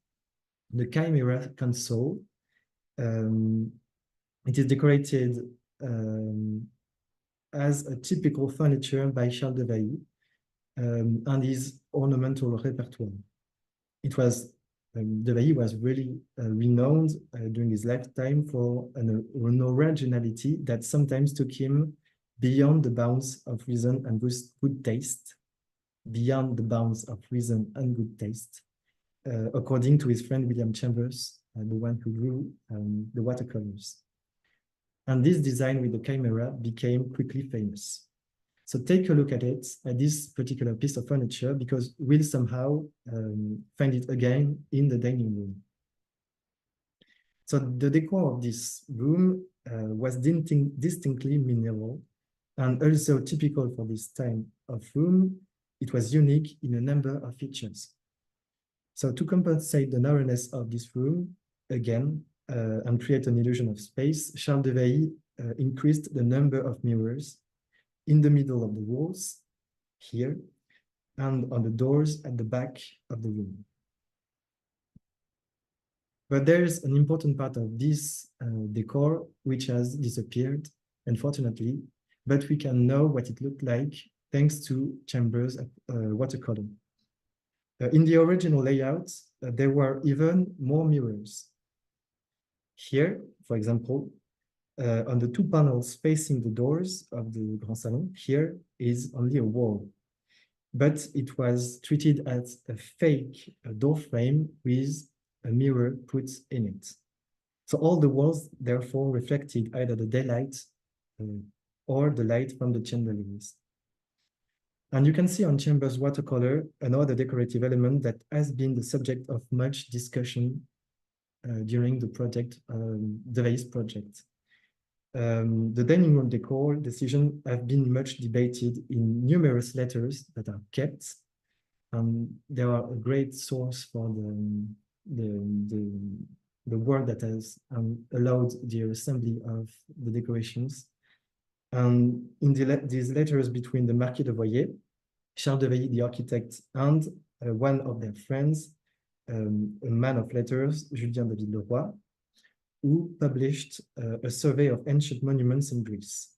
the Chimera console. It is decorated as a typical furniture by Charles de Vailly and his ornamental repertoire. It was de Vailly was really renowned during his lifetime for an originality that sometimes took him beyond the bounds of reason and good taste, according to his friend William Chambers, the one who drew the watercolors. And this design with the Chimera became quickly famous. So take a look at it, at this particular piece of furniture, because we'll somehow find it again in the dining room. So the decor of this room was distinctly mineral, and also typical for this time of room. It was unique in a number of features. So to compensate the narrowness of this room, again, and create an illusion of space, Charles de Vailly increased the number of mirrors in the middle of the walls, here, and on the doors at the back of the room. But there's an important part of this decor which has disappeared, unfortunately, but we can know what it looked like thanks to Chambers' watercolor. In the original layout, there were even more mirrors. Here, for example, on the two panels facing the doors of the Grand Salon, here is only a wall, but it was treated as a fake door frame with a mirror put in it. So all the walls therefore reflected either the daylight or the light from the chandeliers. And you can see on Chambers' watercolor another decorative element that has been the subject of much discussion during the project, de Vailly's project. The dining room decor decisions have been much debated in numerous letters that are kept, and they are a great source for the work that has allowed the assembly of the decorations. And in these letters between the Marquis de Voyer, Charles de Vailly, the architect, and one of their friends, a man of letters, Julien David Leroy, who published a survey of ancient monuments in Greece.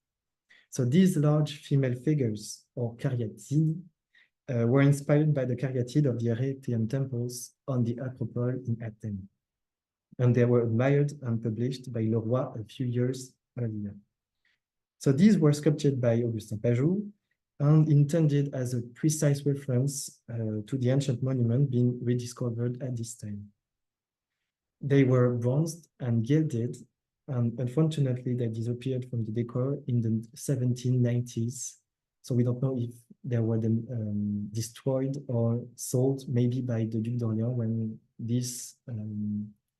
So these large female figures, or caryatides, were inspired by the caryatid of the Erechtean temples on the Acropole in Athens. And they were admired and published by Leroy a few years earlier. So these were sculptured by Augustin Pajou and intended as a precise reference to the ancient monument being rediscovered at this time. They were bronzed and gilded, and unfortunately they disappeared from the decor in the 1790s. So we don't know if they were destroyed or sold, maybe by the Duc d'Orléans when this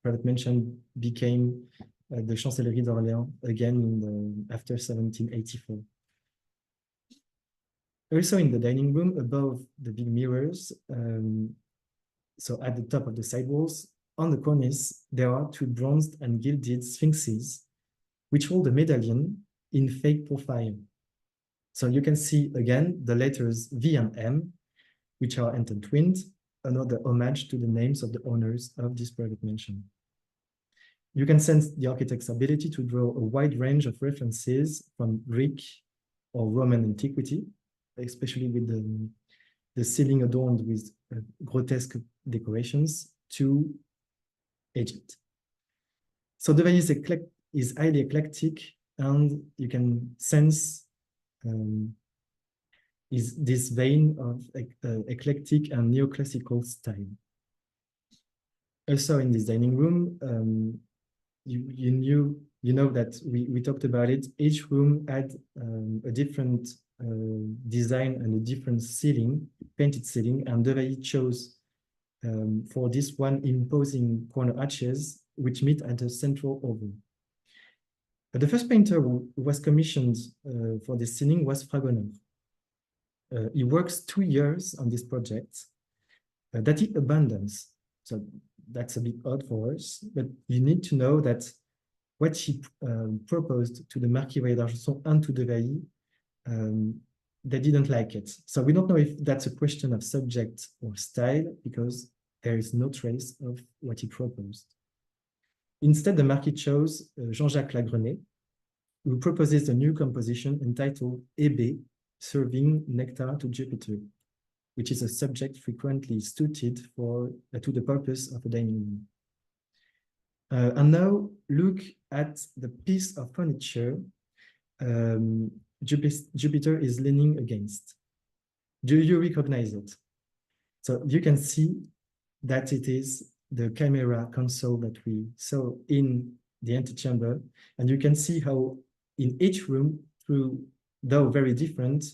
private mansion became the Chancellerie d'Orléans again after 1784. Also in the dining room, above the big mirrors, so at the top of the sidewalls, on the cornice, there are two bronzed and gilded sphinxes, which hold a medallion in fake profile. So you can see again the letters V and M, which are intertwined, another homage to the names of the owners of this private mansion. You can sense the architect's ability to draw a wide range of references from Greek or Roman antiquity, especially with the ceiling adorned with grotesque decorations, to Egypt. So de Vailly is highly eclectic, and you can sense is this vein of eclectic and neoclassical style. Also in this dining room, you know that we talked about it. Each room had a different design and a different ceiling, painted ceiling, and Devailly chose for this one imposing corner arches, which meet at the central oval. The first painter who was commissioned for this ceiling was Fragonard. He works 2 years on this project that he abandons. So that's a bit odd for us, but you need to know that what he proposed to the Marquis Voyer d'Argenson and to Devailly, they didn't like it. So we don't know if that's a question of subject or style, because there is no trace of what he proposed. Instead, the Marquis chose Jean-Jacques Lagrenet, who proposes a new composition entitled Hébé, serving nectar to Jupiter, which is a subject frequently suited to the purpose of a dining room. And now look at the piece of furniture Jupiter is leaning against. Do you recognize it? So you can see that it is the camera console that we saw in the antechamber, and you can see how in each room, though very different,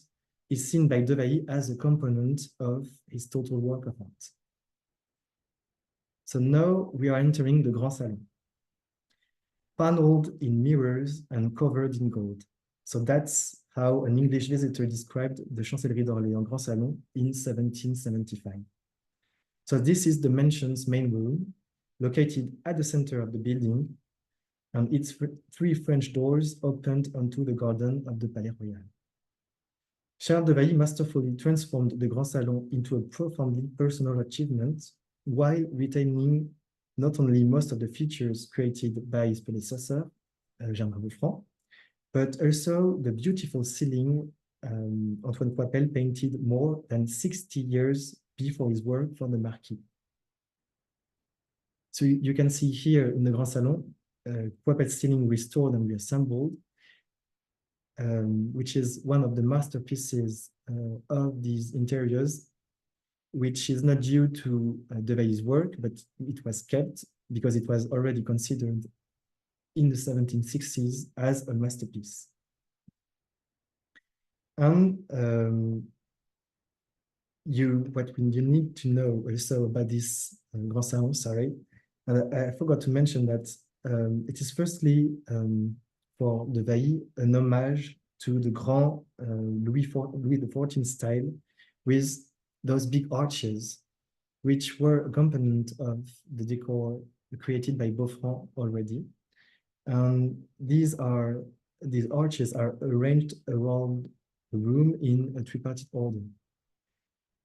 is seen by Devailly as a component of his total work of art. So now we are entering the Grand Salon, paneled in mirrors and covered in gold. So that's how an English visitor described the Chancellerie d'Orléans Grand Salon in 1775. So this is the mansion's main room, located at the center of the building, and its 3 French doors opened onto the garden of the Palais Royal. Charles Devailly masterfully transformed the Grand Salon into a profoundly personal achievement, while retaining not only most of the features created by his predecessor, Germain Franc, but also the beautiful ceiling Antoine Coipel painted more than 60 years before his work for the Marquis. So you can see here in the Grand Salon, Coipel's ceiling restored and reassembled, which is one of the masterpieces of these interiors, which is not due to Devailly's work, but it was kept because it was already considered in the 1760s as a masterpiece. And what you need to know also about this Grand Salon, sorry, I forgot to mention that it is firstly for Devailly an homage to the Grand Louis XIV style, with those big arches, which were a component of the decor created by Beaufranc already. These arches are arranged around the room in a tripartite order.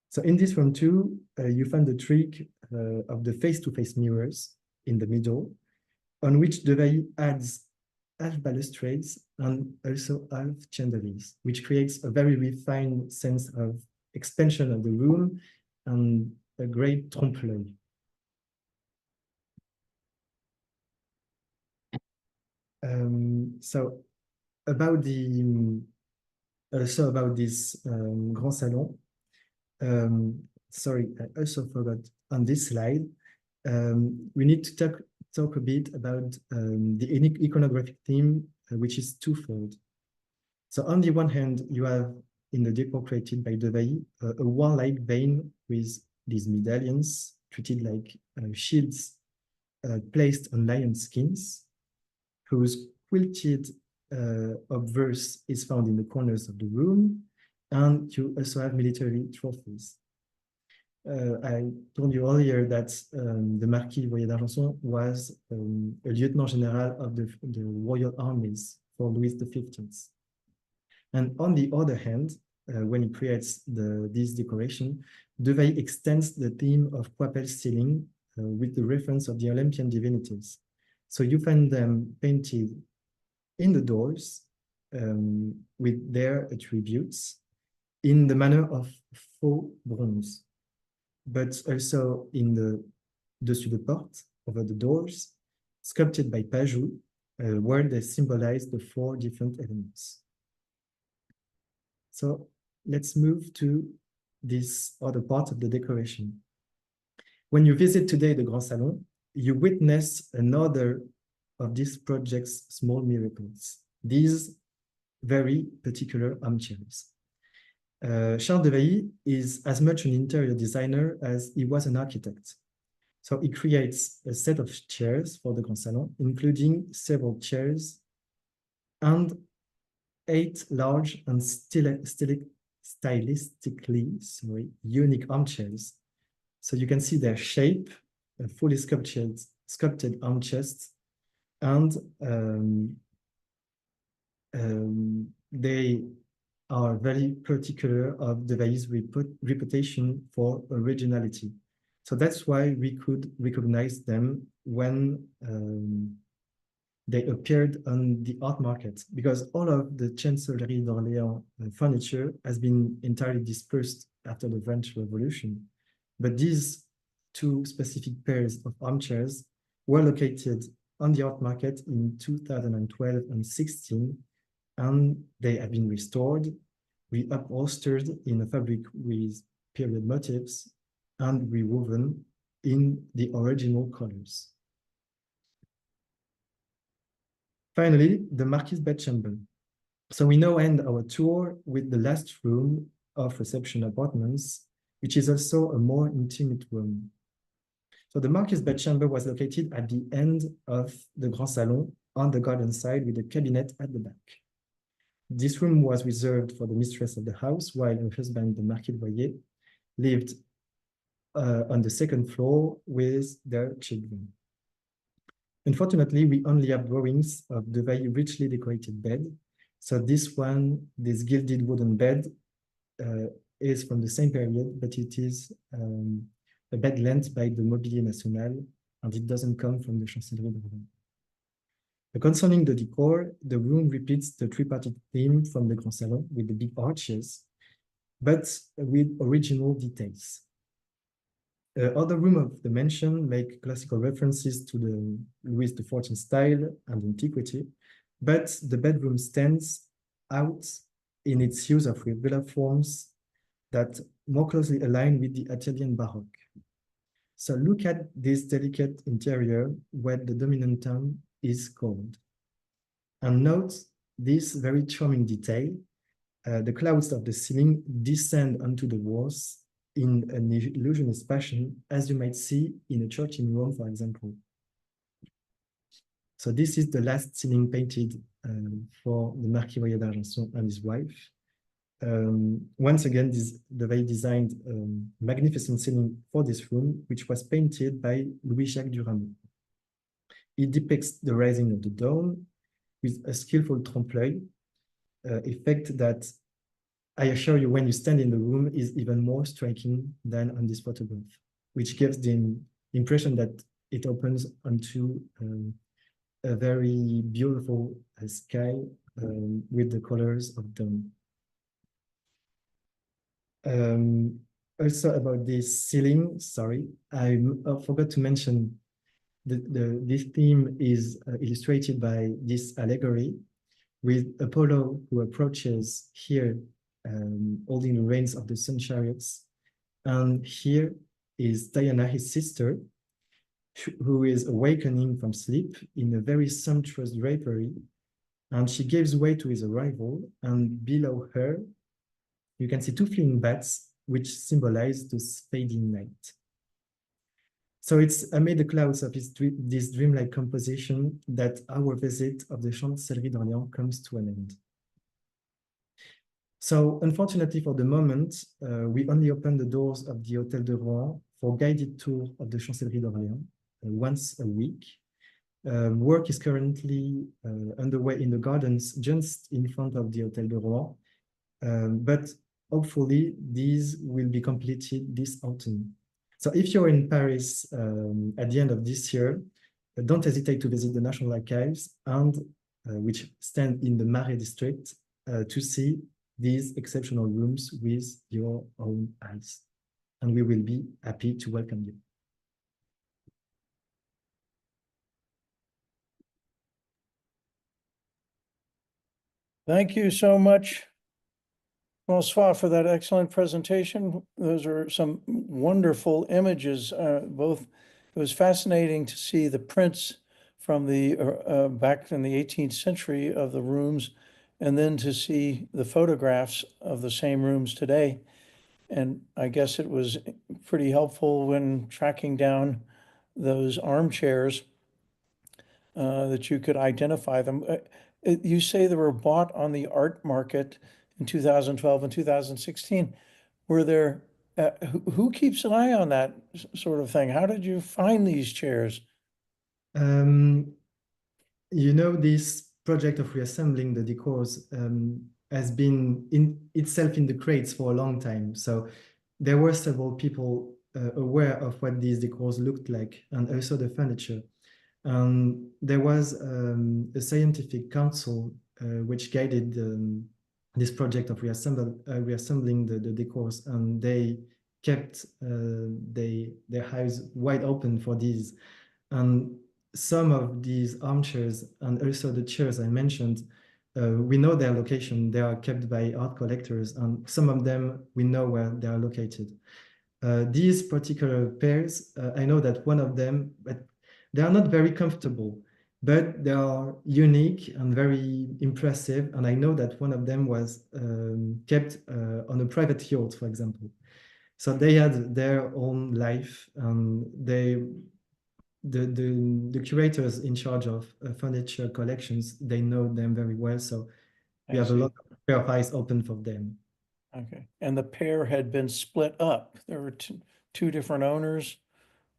So in this room too, you find the trick of the face-to-face mirrors in the middle, on which Devailly adds half balustrades and also half chandeliers, which creates a very refined sense of expansion of the room and a great trompe-l'œil. So about this Grand Salon, sorry, I also forgot on this slide, we need to talk a bit about the iconographic theme, which is twofold. So on the one hand, you have in the decor created by Devailly a warlike vein with these medallions treated like shields placed on lion skins, whose quilted obverse is found in the corners of the room, and you also have military trophies. I told you earlier that the Marquis Voyer d'Argenson was a lieutenant general of the royal armies for Louis XV. And on the other hand, when he creates this decoration, Devailly extends the theme of Coipel's ceiling with the reference of the Olympian divinities. So you find them painted in the doors with their attributes in the manner of faux bronze, but also in the dessus de porte, over the doors, sculpted by Pajou, where they symbolize the 4 different elements. So let's move to this other part of the decoration. When you visit today the Grand Salon, you witness another of this project's small miracles, these very particular armchairs. Charles de Vailly is as much an interior designer as he was an architect. So he creates a set of chairs for the Grand Salon, including several chairs and 8 large and stylistically unique armchairs. So you can see their shape, fully sculpted armchairs, and they are very particular of the Vailly's reputation for originality. So that's why we could recognize them when they appeared on the art market, because all of the Chancellerie d'Orléans furniture has been entirely dispersed after the French Revolution. But these 2 specific pairs of armchairs were located on the art market in 2012 and 16, and they have been restored, reupholstered in a fabric with period motifs, and rewoven in the original colors. Finally, the Marquis' bedchamber. So we now end our tour with the last room of reception apartments, which is also a more intimate room. So the Marquis' bedchamber was located at the end of the Grand Salon on the garden side with a cabinet at the back. This room was reserved for the mistress of the house, while her husband, the Marquis de Boyer, lived on the 2nd floor with their children. Unfortunately, we only have drawings of the very richly decorated bed. So this gilded wooden bed is from the same period, but it is a bed lent by the Mobilier National, and it doesn't come from the Chancellerie d'Orléans. Concerning the decor, the room repeats the tripartite theme from the Grand Salon with the big arches, but with original details. Other rooms of the mansion make classical references to the Louis XIV style and antiquity, but the bedroom stands out in its use of regular forms that more closely align with the Italian Baroque. So look at this delicate interior where the dominant tone is gold. And note this very charming detail. The clouds of the ceiling descend onto the walls in an illusionist fashion, as you might see in a church in Rome, for example. So this is the last ceiling painted for the Marquis Boyer d'Argenson and his wife. Once again, the Vailly designed a magnificent ceiling for this room, which was painted by Louis-Jacques Duramont. It depicts the rising of the dawn with a skillful trompe-l'œil effect that I assure you, when you stand in the room, is even more striking than on this photograph, which gives the impression that it opens onto a very beautiful sky with the colors of dawn. Also about this ceiling, sorry, I forgot to mention this theme is illustrated by this allegory with Apollo, who approaches here holding the reins of the sun chariots. And here is Diana, his sister, who is awakening from sleep in a very sumptuous drapery. And she gives way to his arrival. And below her, you can see 2 fleeing bats, which symbolize this fading night. So it's amid the clouds of this dreamlike composition that our visit of the Chancellerie d'Orléans comes to an end. So unfortunately for the moment, we only open the doors of the Hôtel de Rohan for guided tour of the Chancellerie d'Orléans once a week. Work is currently underway in the gardens just in front of the Hôtel de Rohan, but hopefully these will be completed this autumn. So if you're in Paris at the end of this year, don't hesitate to visit the National Archives, and which stand in the Marais district, to see these exceptional rooms with your own eyes. And we will be happy to welcome you. Thank you so much, Francois, for that excellent presentation. Those are some wonderful images. It was fascinating to see the prints from the back in the 18th century of the rooms, and then to see the photographs of the same rooms today. And I guess it was pretty helpful when tracking down those armchairs that you could identify them. You say they were bought on the art market in 2012 and 2016. Were there, who keeps an eye on that sort of thing? How did you find these chairs? You know, this project of reassembling the decors has been in itself in the crates for a long time. So there were several people aware of what these decors looked like, and also the furniture. There was a scientific council which guided this project of reassembling the decors, and they kept their eyes wide open for these. And some of these armchairs and also the chairs I mentioned, we know their location. They are kept by art collectors, and some of them we know where they are located. These particular pairs, I know that one of them, but they are not very comfortable, but they are unique and very impressive. And I know that one of them was kept on a private yacht, for example. So they had their own life, and the curators in charge of furniture collections, they know them very well. So we have a lot of pair of eyes open for them. Okay. And the pair had been split up. There were two different owners.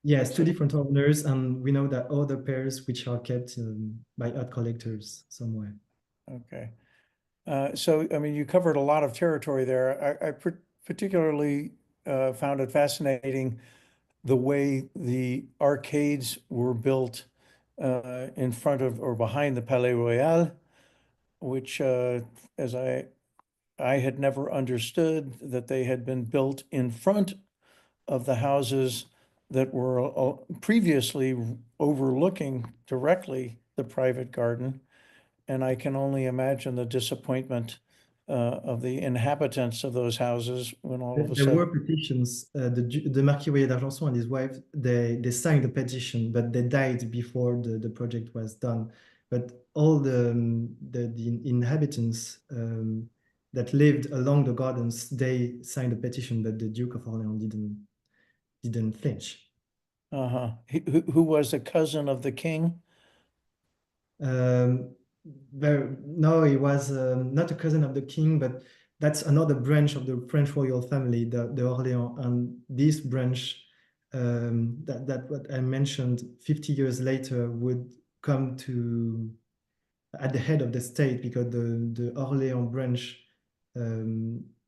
Yes, two different owners, and we know that other pairs which are kept by art collectors somewhere. Okay. So, I mean, you covered a lot of territory there. I particularly found it fascinating the way the arcades were built in front of or behind the Palais Royal, which, as I had never understood that they had been built in front of the houses that were previously overlooking directly the private garden. And I can only imagine the disappointment of the inhabitants of those houses when all of a There were sudden. petitions. The Marquis Royer d'Argenson and his wife, they signed a petition, but they died before the project was done. But all the inhabitants that lived along the gardens, they signed a petition, but the Duke of Orleans didn't flinch. Uh-huh. Who was a cousin of the king? No, he was not a cousin of the king, but that's another branch of the French royal family, the Orléans. And this branch, that what I mentioned 50 years later, would come to at the head of the state, because the Orléans branch,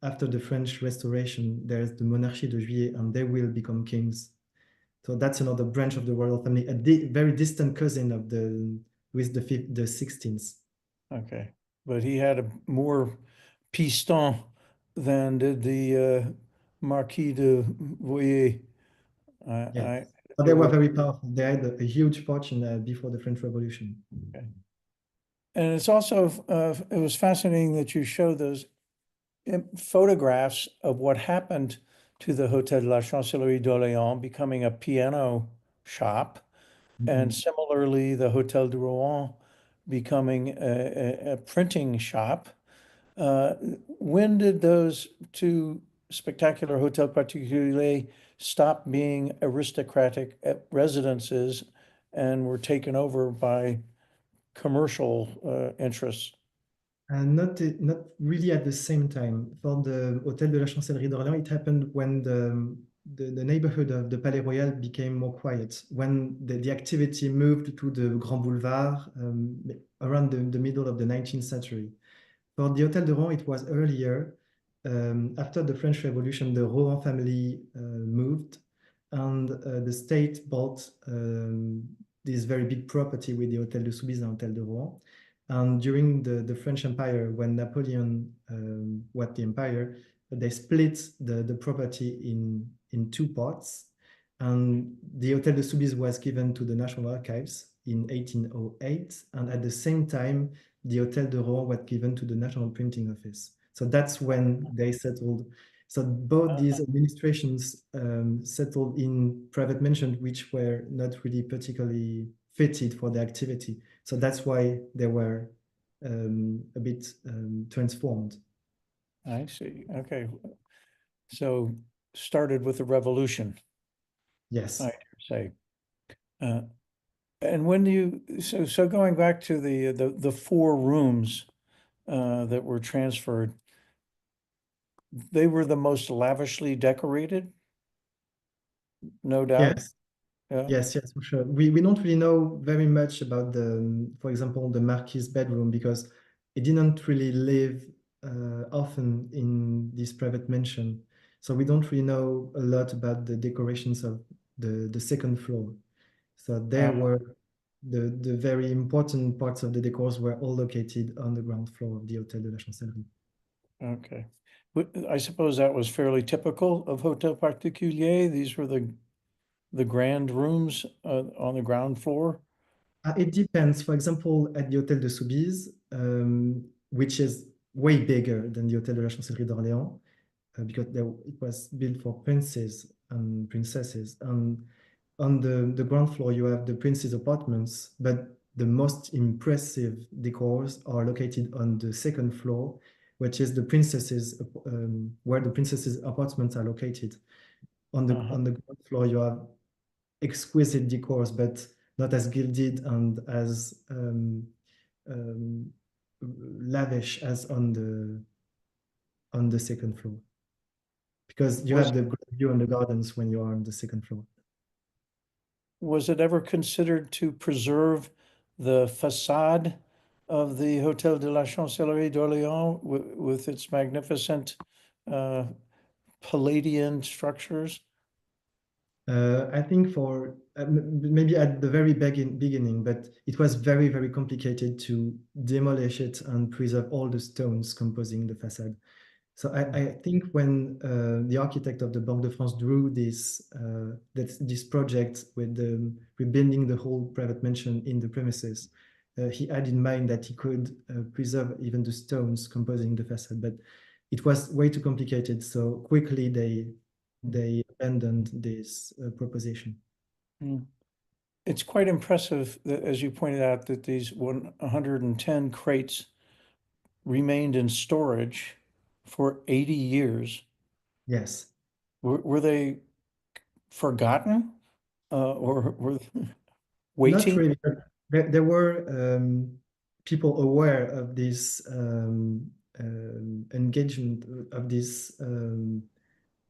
after the French Restoration, there's the Monarchie de Juillet, and they will become kings. So that's another branch of the royal family, a very distant cousin of the the 16th. Okay, but he had a more piston than did the Marquis de Voyer. Yeah, They but they were were, very powerful. They had a huge fortune before the French Revolution. okay. And it's also it was fascinating that you showed those photographs of what happened to the Hotel de la Chancellerie d'Orléans becoming a piano shop, and similarly the Hotel de Rohan becoming a printing shop. When did those two spectacular hôtels particuliers stop being aristocratic residences and were taken over by commercial interests? Not really at the same time. For the Hôtel de la Chancellerie d'Orléans, it happened when the neighborhood of the Palais Royal became more quiet, when the activity moved to the Grand Boulevard around the middle of the 19th century. For the Hôtel de Rohan, it was earlier. After the French Revolution, the Rohan family moved, and the state bought this very big property with the Hôtel de Soubise and Hôtel de Rohan. And during the French Empire, when Napoleon was the empire, they split the property in two parts. And the Hôtel de Soubise was given to the National Archives in 1808. And at the same time, the Hôtel de Rohan was given to the National Printing Office. So that's when they settled. So both these administrations settled in private mansions, which were not really particularly fitted for the activity. So that's why they were a bit transformed. I see. Okay. So started with the revolution, Yes. I dare say. Uh, and when do you, so going back to the four rooms that were transferred, they were the most lavishly decorated, no doubt. Yes. Yeah. Yes, for sure. We don't really know very much about for example, the Marquis' bedroom because he didn't really live often in this private mansion. So we don't really know a lot about the decorations of the second floor. So there were the very important parts of the decors were all located on the ground floor of the Hôtel de la Chancellerie. Okay. I suppose that was fairly typical of Hotel Particulier. These were the grand rooms on the ground floor. It depends. For example, at the Hôtel de Soubise, which is way bigger than the Hôtel de la Chancellerie d'Orléans, because it was built for princes and princesses. And on the ground floor, you have the prince's apartments, but the most impressive decors are located on the second floor, which is the princesses, where the princesses' apartments are located. On the ground floor, you have exquisite decors, but not as gilded and as lavish as on the second floor, because you have the great view on the gardens when you are on the second floor. Was it ever considered to preserve the facade of the Hôtel de la Chancellerie d'Orléans with its magnificent Palladian structures? I think for maybe at the very beginning, but it was very, very complicated to demolish it and preserve all the stones composing the facade. So I think when the architect of the Banque de France drew this project with rebuilding the whole private mansion in the premises, he had in mind that he could preserve even the stones composing the facade, but it was way too complicated. So quickly they abandoned this proposition. It's quite impressive that, as you pointed out, that these 110 crates remained in storage for 80 years. Yes. Were they forgotten or were Not waiting? really. There were people aware of this engagement of this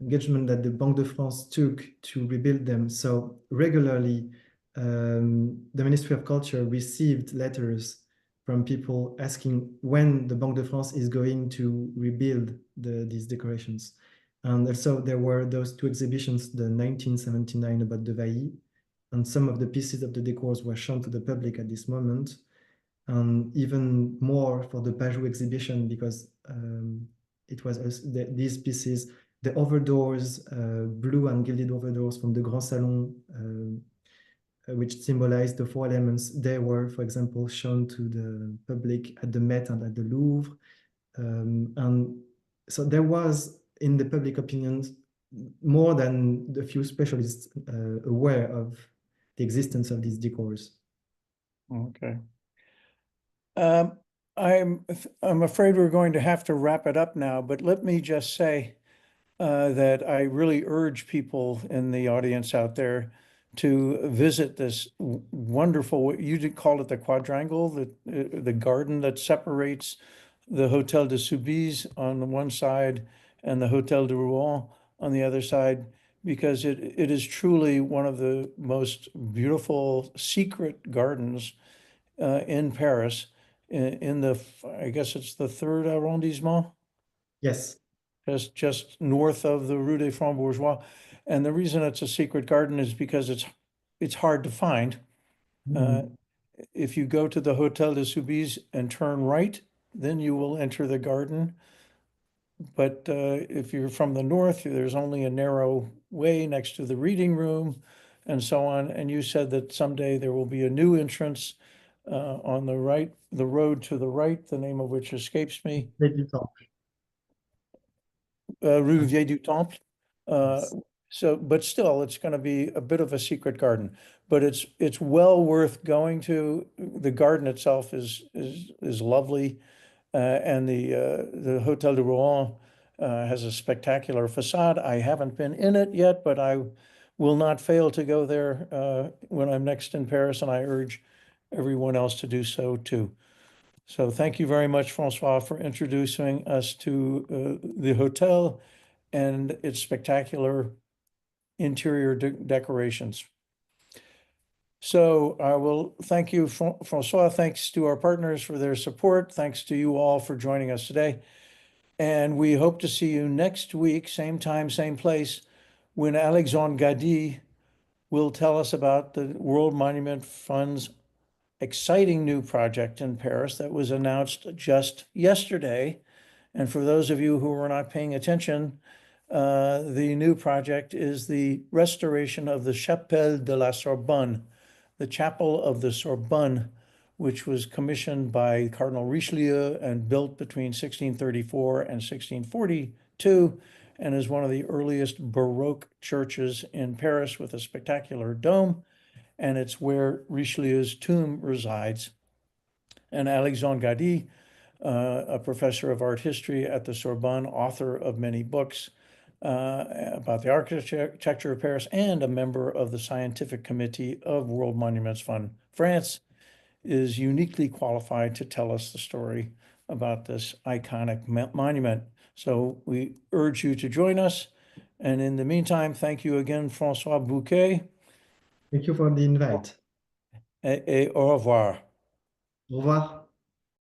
engagement that the Banque de France took to rebuild them. So regularly, the Ministry of Culture received letters from people asking when the Banque de France is going to rebuild these decorations. And also there were those two exhibitions, the 1979 about the Vailly, and some of the pieces of the decors were shown to the public at this moment. And even more for the Pajou exhibition, because it was these pieces, the overdoors, blue and gilded overdoors from the Grand Salon, which symbolized the four elements, they were, for example, shown to the public at the Met and at the Louvre. And so there was, in the public opinion, more than a few specialists aware of the existence of these decors. Okay. I'm afraid we're going to have to wrap it up now, but let me just say that I really urge people in the audience out there to visit this wonderful, you did call it the quadrangle, the garden that separates the Hotel de Soubise on the one side and the Hotel de Rouen on the other side, because it is truly one of the most beautiful secret gardens in Paris, in the, I guess it's the third arrondissement, Yes. just north of the Rue des Francs-Bourgeois. And the reason it's a secret garden is because it's hard to find. If you go to the Hotel de Soubise and turn right, then you will enter the garden. But if you're from the north, there's only a narrow way next to the reading room and so on. And you said that someday there will be a new entrance on the right, the road to the right, the name of which escapes me, Rue Vieille du Temple. Yes. So, but still, it's going to be a bit of a secret garden. but it's well worth going to. The garden itself is lovely, and the Hotel de Rohan has a spectacular facade. I haven't been in it yet, but I will not fail to go there when I'm next in Paris, and I urge everyone else to do so too. So thank you very much, Francois, for introducing us to the hotel and its spectacular interior decorations. So I will thank you, Francois. Thanks to our partners for their support. Thanks to you all for joining us today. And we hope to see you next week, same time, same place, when Alexandre Gady will tell us about the World Monument Fund's exciting new project in Paris that was announced just yesterday. And for those of you who were not paying attention, the new project is the restoration of the Chapelle de la Sorbonne, the Chapel of the Sorbonne, which was commissioned by Cardinal Richelieu and built between 1634 and 1642, and is one of the earliest Baroque churches in Paris with a spectacular dome, and it's where Richelieu's tomb resides. And Alexandre Gady, a professor of art history at the Sorbonne, author of many books about the architecture of Paris, and a member of the scientific committee of World Monuments Fund France, is uniquely qualified to tell us the story about this iconic monument. So we urge you to join us. And in the meantime, thank you again, Francois Bouquet. Thank you for the invite. Et au revoir. Au revoir.